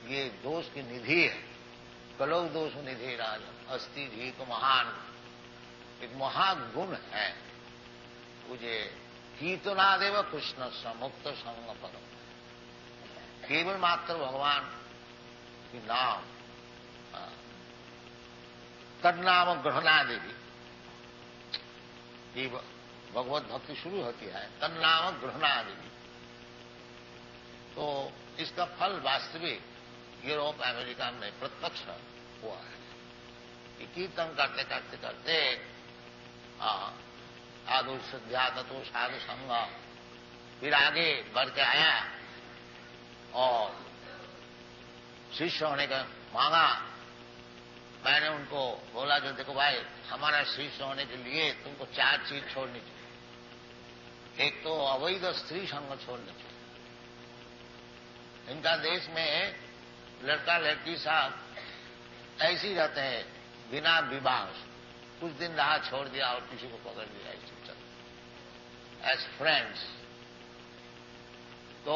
ये दोष की निधि है। कलौ दोष निधि राजन अस्ति धीक महान, एक महागुण है मुझे कीर्तनादेव कृष्ण मुक्त संग परम। केवल मात्र भगवान की नाम तन्नाम ग्रहणादेवी, ये भगवत भक्ति शुरू होती है तन्नाम ग्रहणादेवी। तो इसका फल वास्तविक यूरोप अमेरिका में प्रत्यक्ष हुआ है। कीर्तन करते करते करते आदो श्रद्धा तत्व साधु संग, फिर आगे बढ़ के आया और शिष्य होने का मांगा। मैंने उनको बोला जो देखो भाई, हमारा शिष्य होने के लिए तुमको 4 चीज छोड़नी चाहिए। एक तो अवैध स्त्री संग छोड़ना चाहिए। इनका देश में लड़का लड़की साहब ऐसे ही रहते हैं बिना विवाह, कुछ दिन रहा छोड़ दिया और किसी को पकड़ लिया, ऐसे चल एज फ्रेंड्स। तो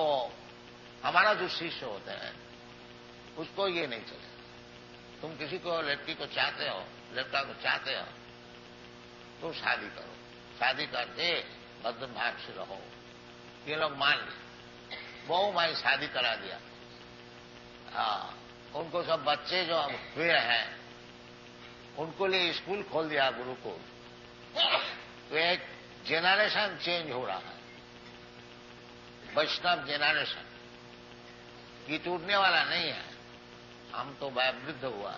हमारा जो शिष्य होते हैं उसको ये नहीं चले। तुम किसी को, लड़की को चाहते हो, लड़का को चाहते हो तो शादी करो, शादी करके भद्र भाव से रहो। ये लोग मान ले, बहु माई शादी करा दिया। उनको सब बच्चे जो हुए हैं उनको लिए स्कूल खोल दिया, गुरुकुल। तो एक जेनरेशन चेंज हो रहा है, वैष्णव जेनरेशन। ये टूटने वाला नहीं है। हम तो वृद्ध हुआ,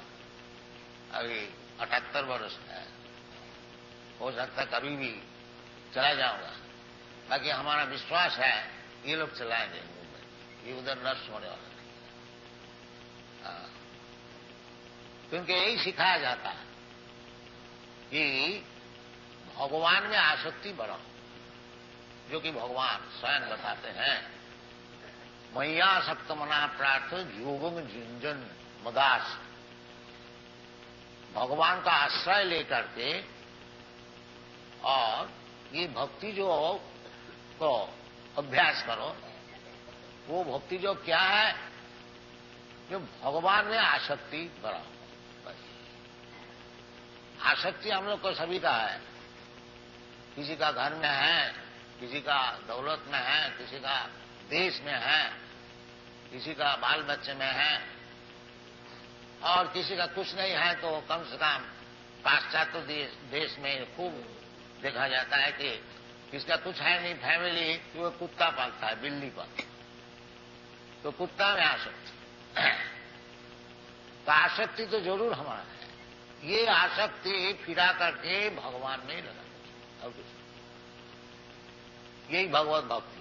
अभी 78 वर्ष है, हो सकता है कभी भी चला जाऊंगा। बाकी हमारा विश्वास है ये लोग चलाएंगे मूवमेंट, ये उधर नष्ट होने वाला नहीं। क्योंकि यही सिखाया जाता है कि भगवान में आसक्ति बढ़ाओ, जो कि भगवान स्वयं बताते हैं, मैया सक्त मना प्रार्थ योगम जिंजन मदास। भगवान का आश्रय लेकर के और ये भक्ति जो को अभ्यास करो, वो भक्ति जो क्या है, जो भगवान में आसक्ति बढ़ाओ। बस आसक्ति हम लोग को सभी का है। किसी का घर में है, किसी का दौलत में है, किसी का देश में है, किसी का बाल बच्चे में है, और किसी का कुछ नहीं है तो कम से कम पाश्चात्य देश में खूब देखा जाता है कि किसका कुछ है नहीं फैमिली, तो वो कुत्ता पालता है, बिल्ली पालता है, तो कुत्ता में आसक्ति। तो आसक्ति तो जरूर हमारा है। ये आसक्ति फिरा करके भगवान में ही लगा और कुछ, यही भगवत भक्ति।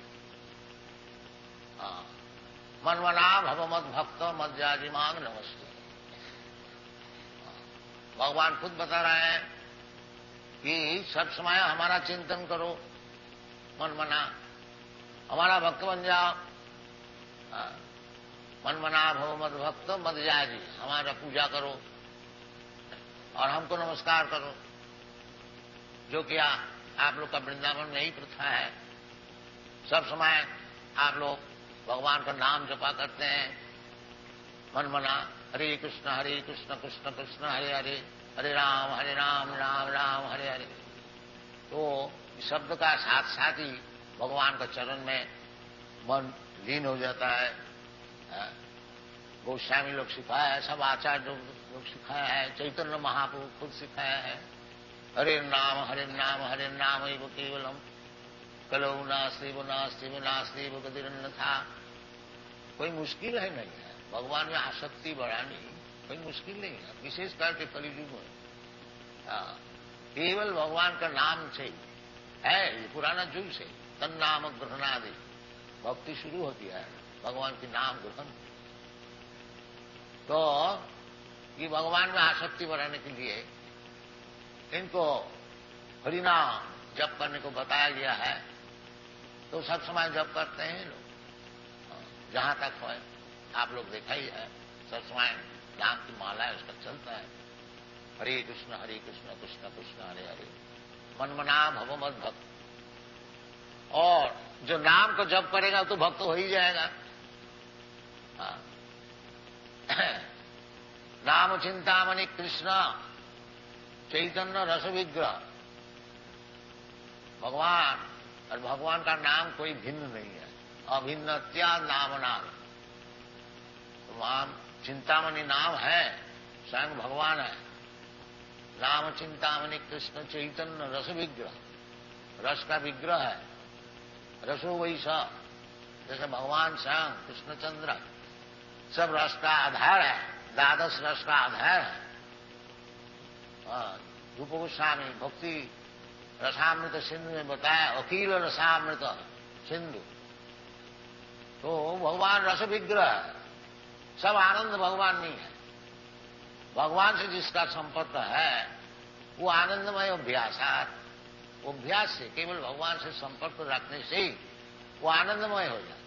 मनमना भवमत भक्त मज्जाजी मांग नमस्ते। भगवान खुद बता रहे हैं कि सब समय हमारा चिंतन करो, मनमना हमारा भक्त बन जाओ। मनमना भवमत भक्त मज्जाजी, हमारा पूजा करो और हमको नमस्कार करो, जो कि आप लोग का वृंदावन में ही प्रथा है। सब समय आप लोग भगवान का नाम जपा करते हैं, मनमना हरे कृष्ण कृष्ण कृष्ण हरे हरे, हरे राम राम राम हरे हरे। तो इस शब्द का साथ साथ ही भगवान का चरण में मन लीन हो जाता है। गोस्वामी लोग सिखाया है, सब आचार्य लोग सिखाया है, चैतन्य महाप्रभु खुद सिखाया है। हरे नाम हरे नाम एव केवलम कलौ नास्ति गतिरन्न था। कोई मुश्किल है नहीं है भगवान में आसक्ति बढ़ानी, कोई मुश्किल नहीं है, विशेष करके कलियुग में। केवल भगवान का नाम से है, ये पुराना युग से तन्नाम ग्रहणादि भक्ति शुरू होती है, भगवान के नाम ग्रहण। तो ये भगवान में आसक्ति बढ़ाने के लिए इनको हरिनाम जप करने को बताया गया है। तो सब समय जप करते हैं लोग, जहां तक हो आप लोग देखा ही है, सब समय नाम की माला है उसका चलता है। हरे कृष्ण कृष्ण कृष्ण हरे हरे, मनमना भवमत भक्त। और जो नाम को जप करेगा तो भक्त हो ही जाएगा। नाम चिंतामणि कृष्ण चैतन्य रस विग्रह। भगवान और भगवान का नाम कोई भिन्न नहीं है, अभिन्नत्या नाम नाम। नाम चिंतामणि नाम है, स्वयं भगवान है। नाम चिंतामणि कृष्ण चैतन्य रस विग्रह, रस का विग्रह है। रसो वैसा, जैसे भगवान स्वयं कृष्णचंद्र सब रस का आधार है, द्वादश रस का आधार है। रूप गोस्वामी भक्ति रसामृत सिंधु में बताया, अखिल रसामृत सिंधु। तो भगवान रस विग्रह है, सब आनंद भगवान नहीं है। भगवान से जिसका संपर्क है वो आनंदमय अभ्यासात, वो अभ्यास से, केवल भगवान से संपर्क रखने से ही वो आनंदमय हो जाए।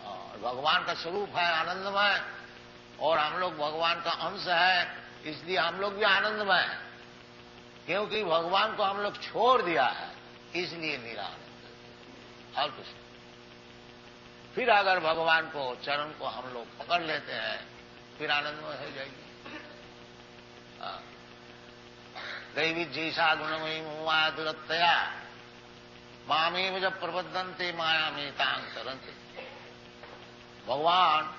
और भगवान का स्वरूप है आनंदमय, और हम लोग भगवान का अंश है, इसलिए हम लोग भी आनंदमय हैं। क्योंकि भगवान को हम लोग छोड़ दिया है, इसलिए निरानंद। और कुछ फिर अगर भगवान को, चरण को हम लोग पकड़ लेते हैं, फिर आनंदमय हो जाएगी। दैवी जैसा गुणमयी मुआ दुरत्तया मामेव जब प्रबद्धन्ते माया में तांग तरंते। भगवान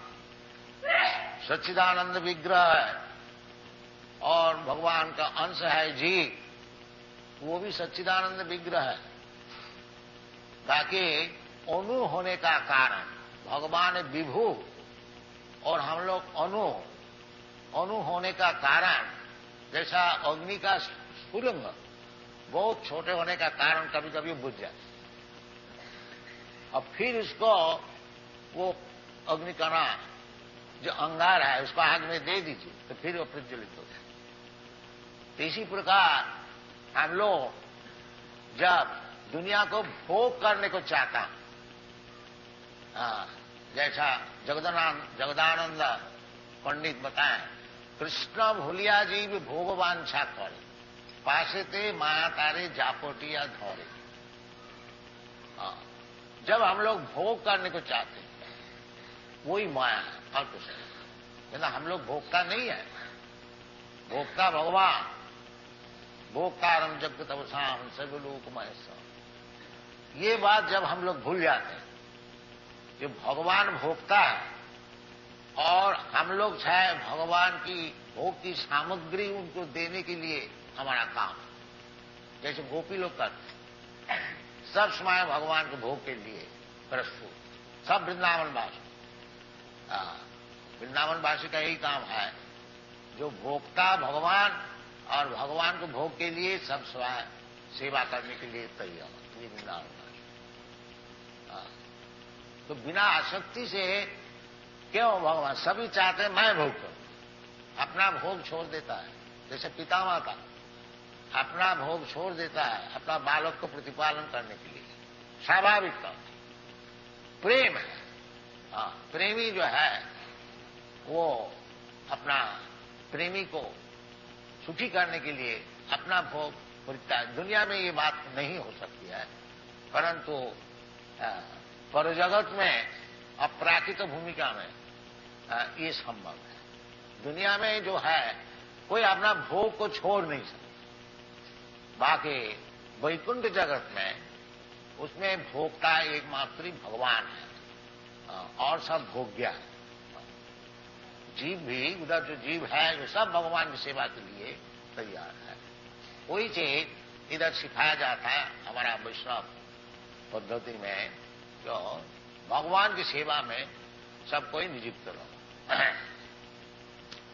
सच्चिदानंद विग्रह है और भगवान का अंश है जीव, वो भी सच्चिदानंद विग्रह है। ताकि अणु होने का कारण, भगवान विभु और हम लोग अणु होने का कारण, जैसा अग्नि का स्फुलिंग बहुत छोटे होने का कारण कभी कभी बुझ जाए, अब फिर उसको वो अग्नि कणा जो अंगार है उसको आग में दे दीजिए तो फिर वो प्रज्वलित हो जाए। तो इसी प्रकार हम लोग जब दुनिया को भोग करने को चाहता, जैसा जगदानंद पंडित बताएं, कृष्ण भूलिया जीव भोग वांछा करे, पासे ते माया तारे जापोटिया धौरे। जब हम लोग भोग करने को चाहते हैं वही माया है और कुछ नहीं। हम लोग भोगता नहीं है, भोगता भगवान। भोक्तारम जग तपसाम सब लोक महेश्वर। ये बात जब हम लोग भूल जाते हैं कि भगवान भोगता है और हम लोग चाहे भगवान की भोग की सामग्री उनको देने के लिए हमारा काम, जैसे गोपी लोग करते हैं, सब समय भगवान के भोग के लिए प्रस्तुत, सब वृंदावनवासी। वृंदावनवासी का यही काम है, जो भोक्ता भगवान और भगवान को भोग के लिए सब स्वयं सेवा करने के लिए तैयार, ये वृंदावनवासी। तो बिना आसक्ति से क्यों भगवान, सभी चाहते हैं मैं भोग करूं, अपना भोग छोड़ देता है। जैसे पितामह का अपना भोग छोड़ देता है अपना बालक को प्रतिपालन करने के लिए, स्वाभाविक का प्रेम है। प्रेमी जो है वो अपना प्रेमी को सुखी करने के लिए अपना भोग परित्याग। दुनिया में ये बात नहीं हो सकती है, परंतु पर जगत में अपराकृत भूमिका में ये संभव है। दुनिया में जो है कोई अपना भोग को छोड़ नहीं सकता। बाकी वैकुंठ जगत में उसमें भोगता एकमात्र भगवान है और सब भोग्य है। जीव भी, उधर जो जीव है वो सब भगवान की सेवा के लिए तैयार है। वही चीज इधर सिखाया जाता है हमारा वैष्णव पद्धति में, जो भगवान की सेवा में सब कोई नियुक्त रहो।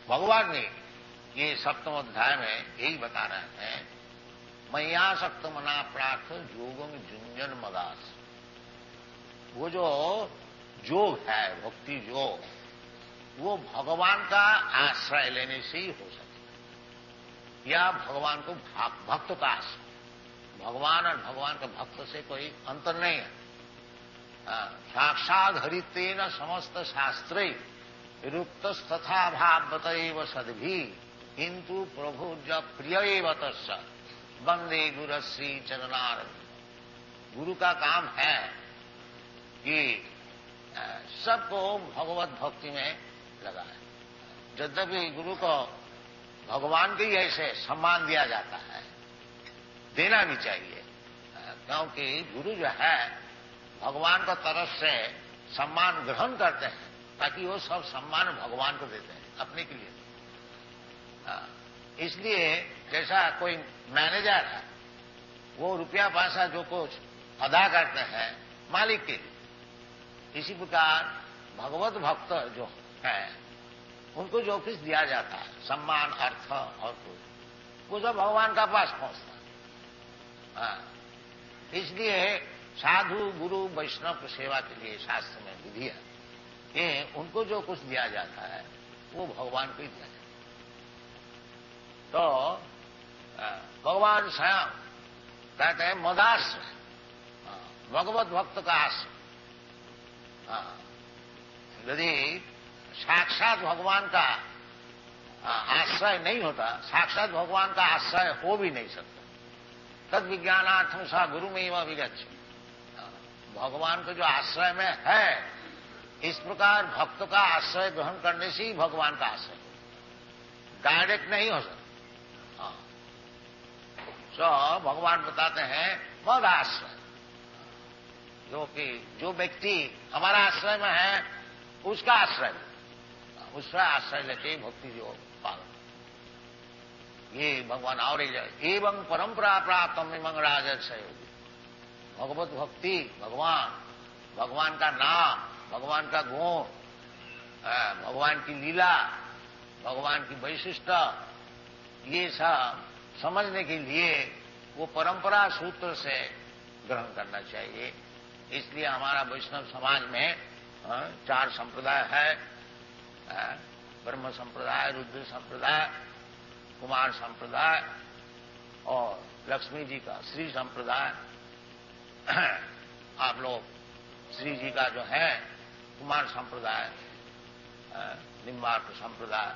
भगवान ने ये सप्तम अध्याय में यही बता रहे हैं, मय्यासक्त मना प्रार्थ योगम जुंजन मदास। वो जो योग है, भक्ति योग, वो भगवान का आश्रय लेने से ही हो सकता, या भगवान को भक्त का आश्रय। भगवान और भगवान के भक्त से कोई अंतर नहीं है। साक्षात हरितेन समस्त शास्त्रे रुक्त तथा भावत सद्भि किंतु प्रभु जब प्रिय तस्य वंदे गुरश्री चरणारविंद। गुरु का काम है कि सबको भगवत भक्ति में लगाए। यद्यपि गुरु को भगवान के ही ऐसे सम्मान दिया जाता है, देना भी चाहिए, क्योंकि गुरु जो है भगवान का तरफ से सम्मान ग्रहण करते हैं, ताकि वो सब सम्मान भगवान को देते हैं, अपने के लिए। इसलिए जैसा कोई मैनेजर है, वो रुपया पैसा जो कुछ अदा करते हैं मालिक के लिए, इसी प्रकार भगवत भक्त जो है उनको जो कुछ दिया जाता है, सम्मान, अर्थ और कुछ, वो सब भगवान का पास पहुंचता। हाँ, इसलिए साधु गुरु वैष्णव की सेवा के लिए शास्त्र में विधि है कि उनको जो कुछ दिया जाता है वो भगवान को ही दिया जाता है। तो भगवान स्वयं कहते हैं मदाश्रय, भगवत भक्त का आश्रय। यदि साक्षात भगवान का आश्रय नहीं होता, साक्षात भगवान का आश्रय हो भी नहीं सकता। तद विज्ञानार्थम सा गुरु में वह विगच्छ, भगवान का जो आश्रय में है, इस प्रकार भक्त का आश्रय ग्रहण करने से ही भगवान का आश्रय डायरेक्ट नहीं हो सकता। तो भगवान बताते हैं मद आश्रय, जो कि जो व्यक्ति हमारा आश्रय में है उसका आश्रय, उसका आश्रय लेके भक्ति जो पालन, ये भगवान और एवं परंपरा प्राप्त मंगराज सहयोगी। भगवत भक्ति, भगवान का नाम, भगवान का गुण, भगवान की लीला, भगवान की वैशिष्ट, ये सब समझने के लिए वो परंपरा सूत्र से ग्रहण करना चाहिए। इसलिए हमारा वैष्णव समाज में 4 संप्रदाय है, ब्रह्म संप्रदाय, रुद्र संप्रदाय, कुमार संप्रदाय और लक्ष्मी जी का श्री संप्रदाय। आप लोग श्री जी का जो है कुमार संप्रदाय, निम्बार्क संप्रदाय।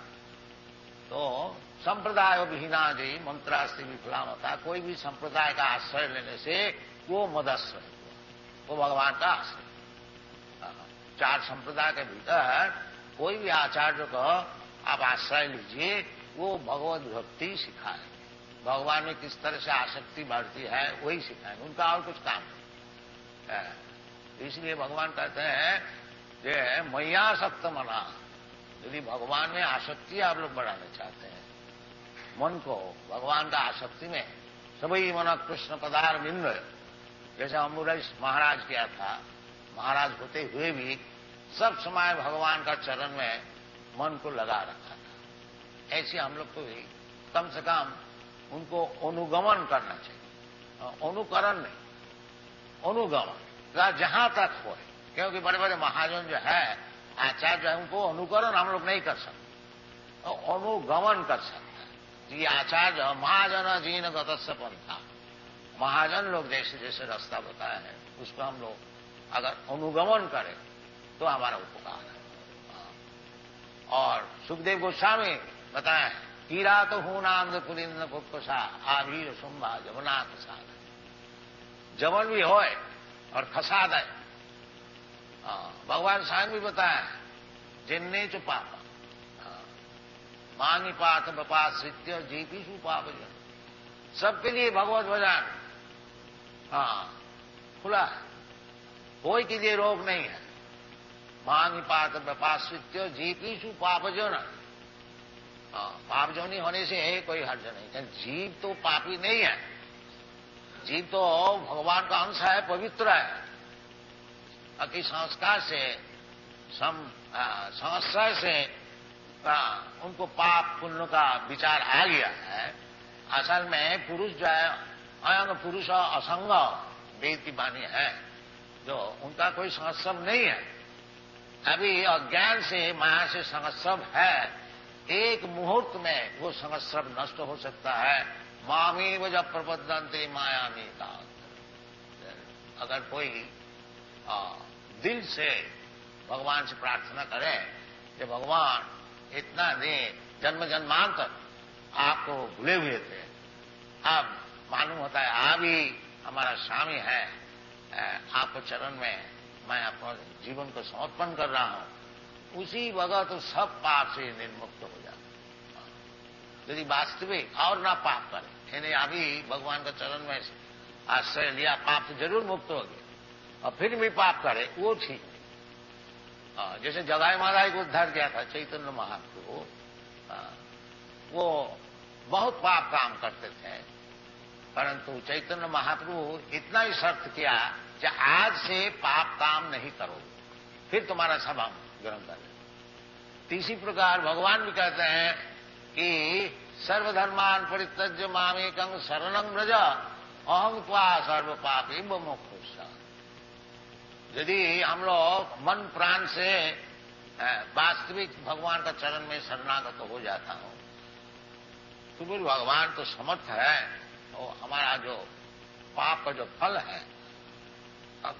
तो संप्रदाय विहीना जी मंत्रास्ति विफलामता, कोई भी संप्रदाय का आश्रय लेने से वो मदाश्रय, वो भगवान का आश्रय। 4 संप्रदाय के भीतर कोई भी आचार्य को आप आश्रय लीजिए, वो भगवत भक्ति सिखाएंगे, भगवान में किस तरह से आसक्ति बढ़ती है वही सिखाएंगे, उनका और कुछ काम नहीं। इसलिए भगवान कहते हैं कि मैयासक्त मना, यदि भगवान में आसक्ति आप लोग बढ़ाना चाहते हैं, मन को भगवान का आसक्ति में, सभी मन कृष्ण पदार बिंद, जैसे अम्बुरेश महाराज किया था, महाराज होते हुए भी सब समय भगवान का चरण में मन को लगा रखा था। ऐसे हम लोग को भी कम से कम उनको अनुगमन करना चाहिए, अनुकरण नहीं, अनुगमन जहां तक हो। क्योंकि बड़े बड़े महाजन जो है, आचार्य जो है, उनको अनुकरण हम लोग नहीं कर सकते, अनुगमन कर सकते। ये आचार्य महाजन जीन गतस्य पंथा, महाजन लोग जैसे जैसे रास्ता बताया है उसको हम लोग अगर अनुगमन करें तो हमारा उपकार है। और सुखदेव गोस्वामी बताए, कीरा तो हूं नाम पुलिंद पुष्पा आभीर सुम्भा जमुना खसाद, जमन भी होए और खसाद है। भगवान स्वयं भी बताया, जिन्ने चु पापा मांगी पाठ बपाश्रित्य जीपीसु पाप, सबके लिए भगवत भजन खुला है, कोई के लिए रोग नहीं है। मांगी पाठ बपाश्रित्य जीपीसु पापजन, पापजनी होने से कोई हर्ज नहीं। जीव तो पापी नहीं है, जीव तो भगवान का अंश है, पवित्र है। कि संस्कार से संस्कार से उनको पाप पुण्य का विचार आ गया है। असल में पुरुष जो है, अयंग पुरुष असंग वेद की वाणी है, जो उनका कोई संस्कार नहीं है। अभी अज्ञान से माया से संस्कार है, एक मुहूर्त में वो संस्कार नष्ट हो सकता है। मामी वजह प्रबद्धंते मायामी का, अगर कोई दिल से भगवान से प्रार्थना करें कि भगवान इतना दिन जन्म जन्मांतर आपको भूले हुए थे, अब मालूम होता है आप ही हमारा स्वामी है, आपको चरण में मैं अपना जीवन को समर्पण कर रहा हूं, उसी वक्त तो सब पाप से निर्मुक्त हो जाता। यदि वास्तविक और ना पाप करें, यानी अभी भगवान का चरण में आश्रय लिया, पाप से जरूर मुक्त हो गया, और फिर भी पाप करे वो ठीक नहीं। जैसे जगाई महाराज को उद्धार किया था चैतन्य महाप्रभु, वो बहुत पाप काम करते थे, परंतु चैतन्य महाप्रभु इतना ही शर्त किया कि आज से पाप काम नहीं करोगे, फिर तुम्हारा सब हम ग्रहण करें। तीसरी प्रकार भगवान भी कहते हैं कि सर्वधर्मान परित्यज्य मामेकं शरणं व्रज अहं त्वा सर्व पापी मोक्षयिष्यामि। यदि हम लोग मन प्राण से वास्तविक भगवान का चरण में शरणागत हो जाता हो तो फिर भगवान तो समर्थ है, तो हमारा जो पाप का जो फल है,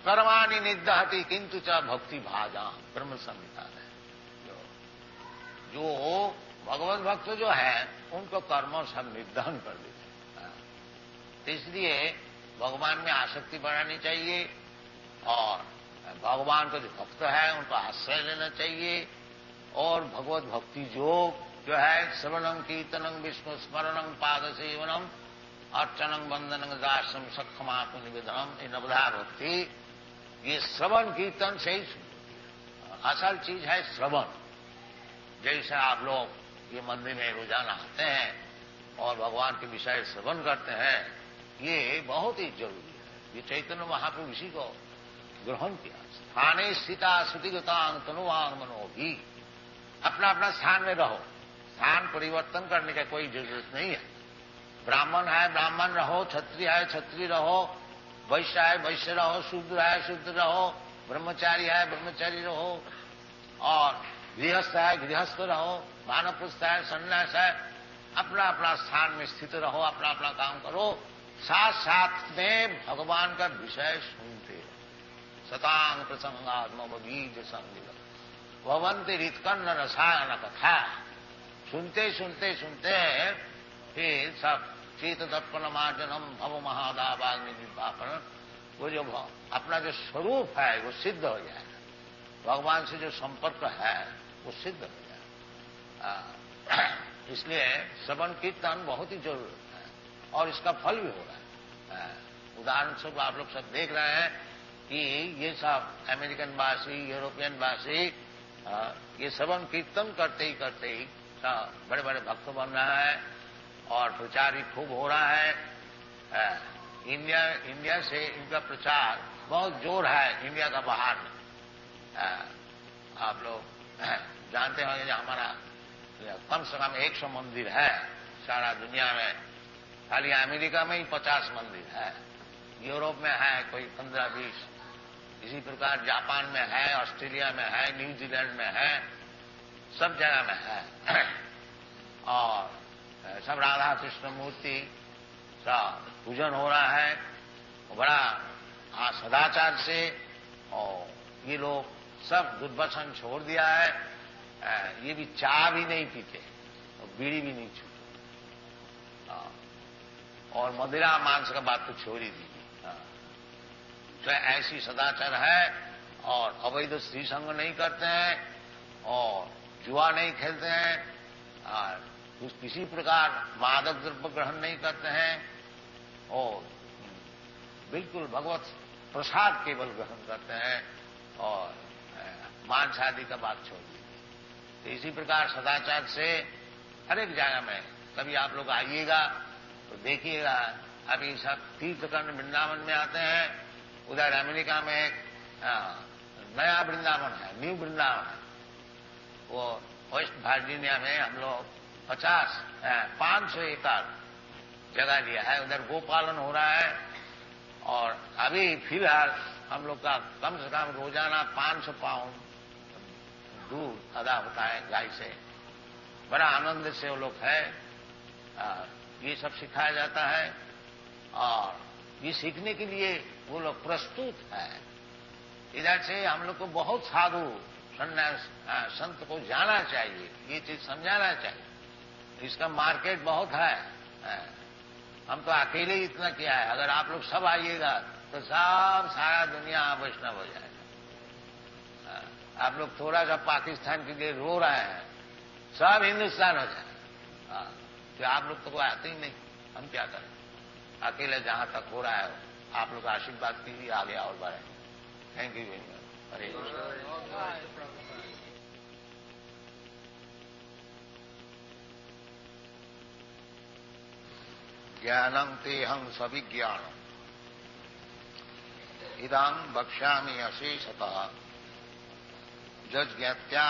कर्माणि निदहति किंतु च भक्ति भाजा, ब्रह्म संहिता है। जो भगवत भक्त जो है उनको कर्म सब निर्दहन कर देते हैं। तो इसलिए भगवान में आसक्ति बढ़ानी चाहिए और भगवान का जो भक्त है उनको आश्रय लेना चाहिए। और भगवत भक्ति जो है श्रवणं कीर्तनं विष्णु स्मरणं पाद सेवनम अर्चनं वंदनं दासम सखमात्म निवेदनम, ये नवधा भक्ति, ये श्रवण कीर्तन से ही असल चीज है श्रवण। जैसे आप लोग ये मंदिर में रोजाना आते हैं और भगवान के विषय श्रवण करते हैं, ये बहुत ही जरूरी है। ये चैतन्य महाप्रभु इसी को ग्रहण किया। स्थाने स्थिता श्रुतिगतांग तनुवांग मनोभी, अपना अपना स्थान में रहो, स्थान परिवर्तन करने का कोई जरूरत नहीं है। ब्राह्मण है ब्राह्मण रहो, क्षत्रिय है क्षत्रिय रहो, वैश्य है वैश्य रहो, शूद्र है शूद्र रहो, ब्रह्मचारी है ब्रह्मचारी रहो, और गृहस्थ है गृहस्थ रहो, वानप्रस्थ है सन्यास है, अपना अपना स्थान में स्थित रहो, अपना अपना काम करो, साथ साथ में भगवान का विषय सुनते रहो। सतांग प्रसंगात्म बीज संग भवंती रितकन्न रसायन कथा, सुनते सुनते सुनते फिर सब चेत दर्पण मार्जनम भव महादावाग्नि निर्वापन, वो जो अपना जो स्वरूप है वो सिद्ध हो जाएगा। भगवान से जो संपर्क है वो सिद्ध हो जाएगा। इसलिए श्रवण कीर्तन बहुत ही जरूरी है और इसका फल भी हो रहा है। उदाहरण स्वरूप आप लोग सब देख रहे हैं कि ये सब अमेरिकन वासी यूरोपियन वासी ये श्रवण कीर्तन करते ही बड़े बड़े भक्त बन रहा है और प्रचार भी खूब हो रहा है। इंडिया से इनका प्रचार बहुत जोर है इंडिया का बाहर में। आप लोग जानते होंगे कि हमारा कम से कम 100 मंदिर है सारा दुनिया में, खाली अमेरिका में ही 50 मंदिर है, यूरोप में है कोई 15-20, इसी प्रकार जापान में है, ऑस्ट्रेलिया में है, न्यूजीलैंड में है, सब जगह में है। और सब राधा कृष्ण मूर्ति सब पूजन हो रहा है बड़ा सदाचार से, और ये लोग सब दुर्व्यसन छोड़ दिया है। ये भी चाय भी नहीं पीते और बीड़ी भी नहीं छूते, और मदिरा मांस का बात तो छोड़ ही दीजिए। तो ऐसी सदाचार है, और अवैध स्त्री संग नहीं करते हैं और जुआ नहीं खेलते हैं और किसी प्रकार मादक द्रव्य ग्रहण नहीं करते हैं और बिल्कुल भगवत प्रसाद केवल ग्रहण करते हैं और मांस आदि का बात छोड़ दी। तो इसी प्रकार सदाचार से हर एक जगह में कभी आप लोग आइएगा तो देखिएगा। अभी सब तीर्थकंड वृंदावन में आते हैं, उधर अमेरिका में एक नया वृंदावन है, न्यू वृंदावन है, वो वेस्ट वर्जीनिया में हम लोग 500 एकड़ जगह लिया है, उधर गोपालन हो रहा है। और अभी फिलहाल हम लोग का कम से कम रोजाना 500 पाउंड दूध अदा होता है गाय से। बड़ा आनंद से वो लोग है, ये सब सिखाया जाता है और ये सीखने के लिए वो लोग प्रस्तुत है। इधर से हम लोग को बहुत साधु सन्यास संत को जाना चाहिए, ये चीज समझाना चाहिए। इसका मार्केट बहुत है, हम तो अकेले ही इतना किया है। अगर आप लोग सब आइएगा तो सब सारा दुनिया वैष्णव हो जाएगा। आप लोग थोड़ा सा पाकिस्तान के लिए रो रहे हैं, सब हिंदुस्तान हो जाएगा। तो आप लोग तो कोई आते ही नहीं, हम क्या करें। अकेले जहां तक हो रहा है आप लोग आशीर्वाद कीजिए, आगे और बढ़े। Thank you very much. Hare Krishna. ज्ञानं तेहं सविज्ञानम् इदं वक्ष्यामि अशेषतः जज्ञात्या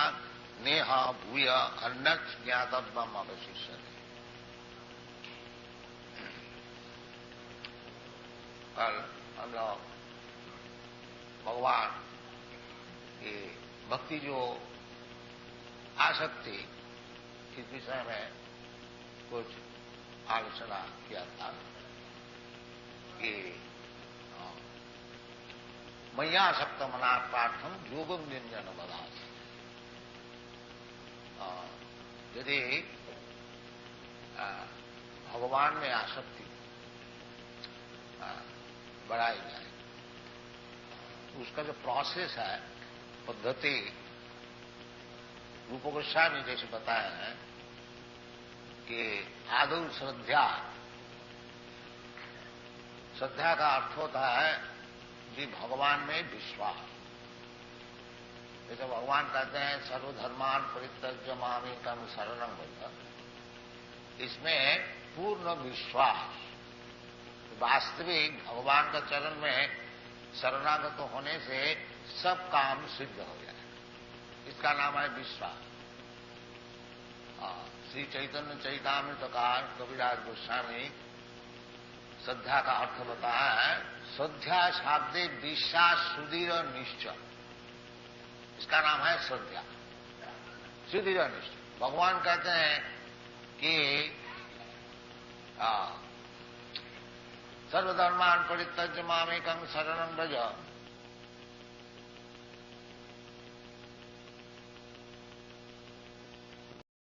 नेह भूय अन्यत् ज्ञातव्यम् अवशिष्यते। कल हम लोग भगवान की भक्ति जो आसक्ति इस विषय में कुछ आलोचना किया था कि मय्यासक्त मना पाठम योगम निंजन बदास। यदि भगवान में आसक्ति बढ़ाई जाए, उसका जो प्रोसेस है, पद्धति, रूप गोस्वामी जैसे बताए हैं कि आदौ श्रद्धा का अर्थ होता है कि भगवान में विश्वास। जैसे भगवान कहते हैं सर्वधर्मान परित्यज्य मामेकं शरणं व्रज, इसमें पूर्ण विश्वास, वास्तविक भगवान का चरण में शरणागत होने से सब काम सिद्ध हो जाए, इसका नाम है विश्वास। श्री चैतन्य चैतामृतकार कविराज गोस्वामी श्रद्धा का अर्थ बताया है, श्रद्धा शाब्दे विश्वास सुदृढ़ निश्चय, इसका नाम है श्रद्धा, सुदृढ़ निश्चय। भगवान कहते हैं कि सर्वधर्मान परित्यज्य मामेकं शरणं व्रज,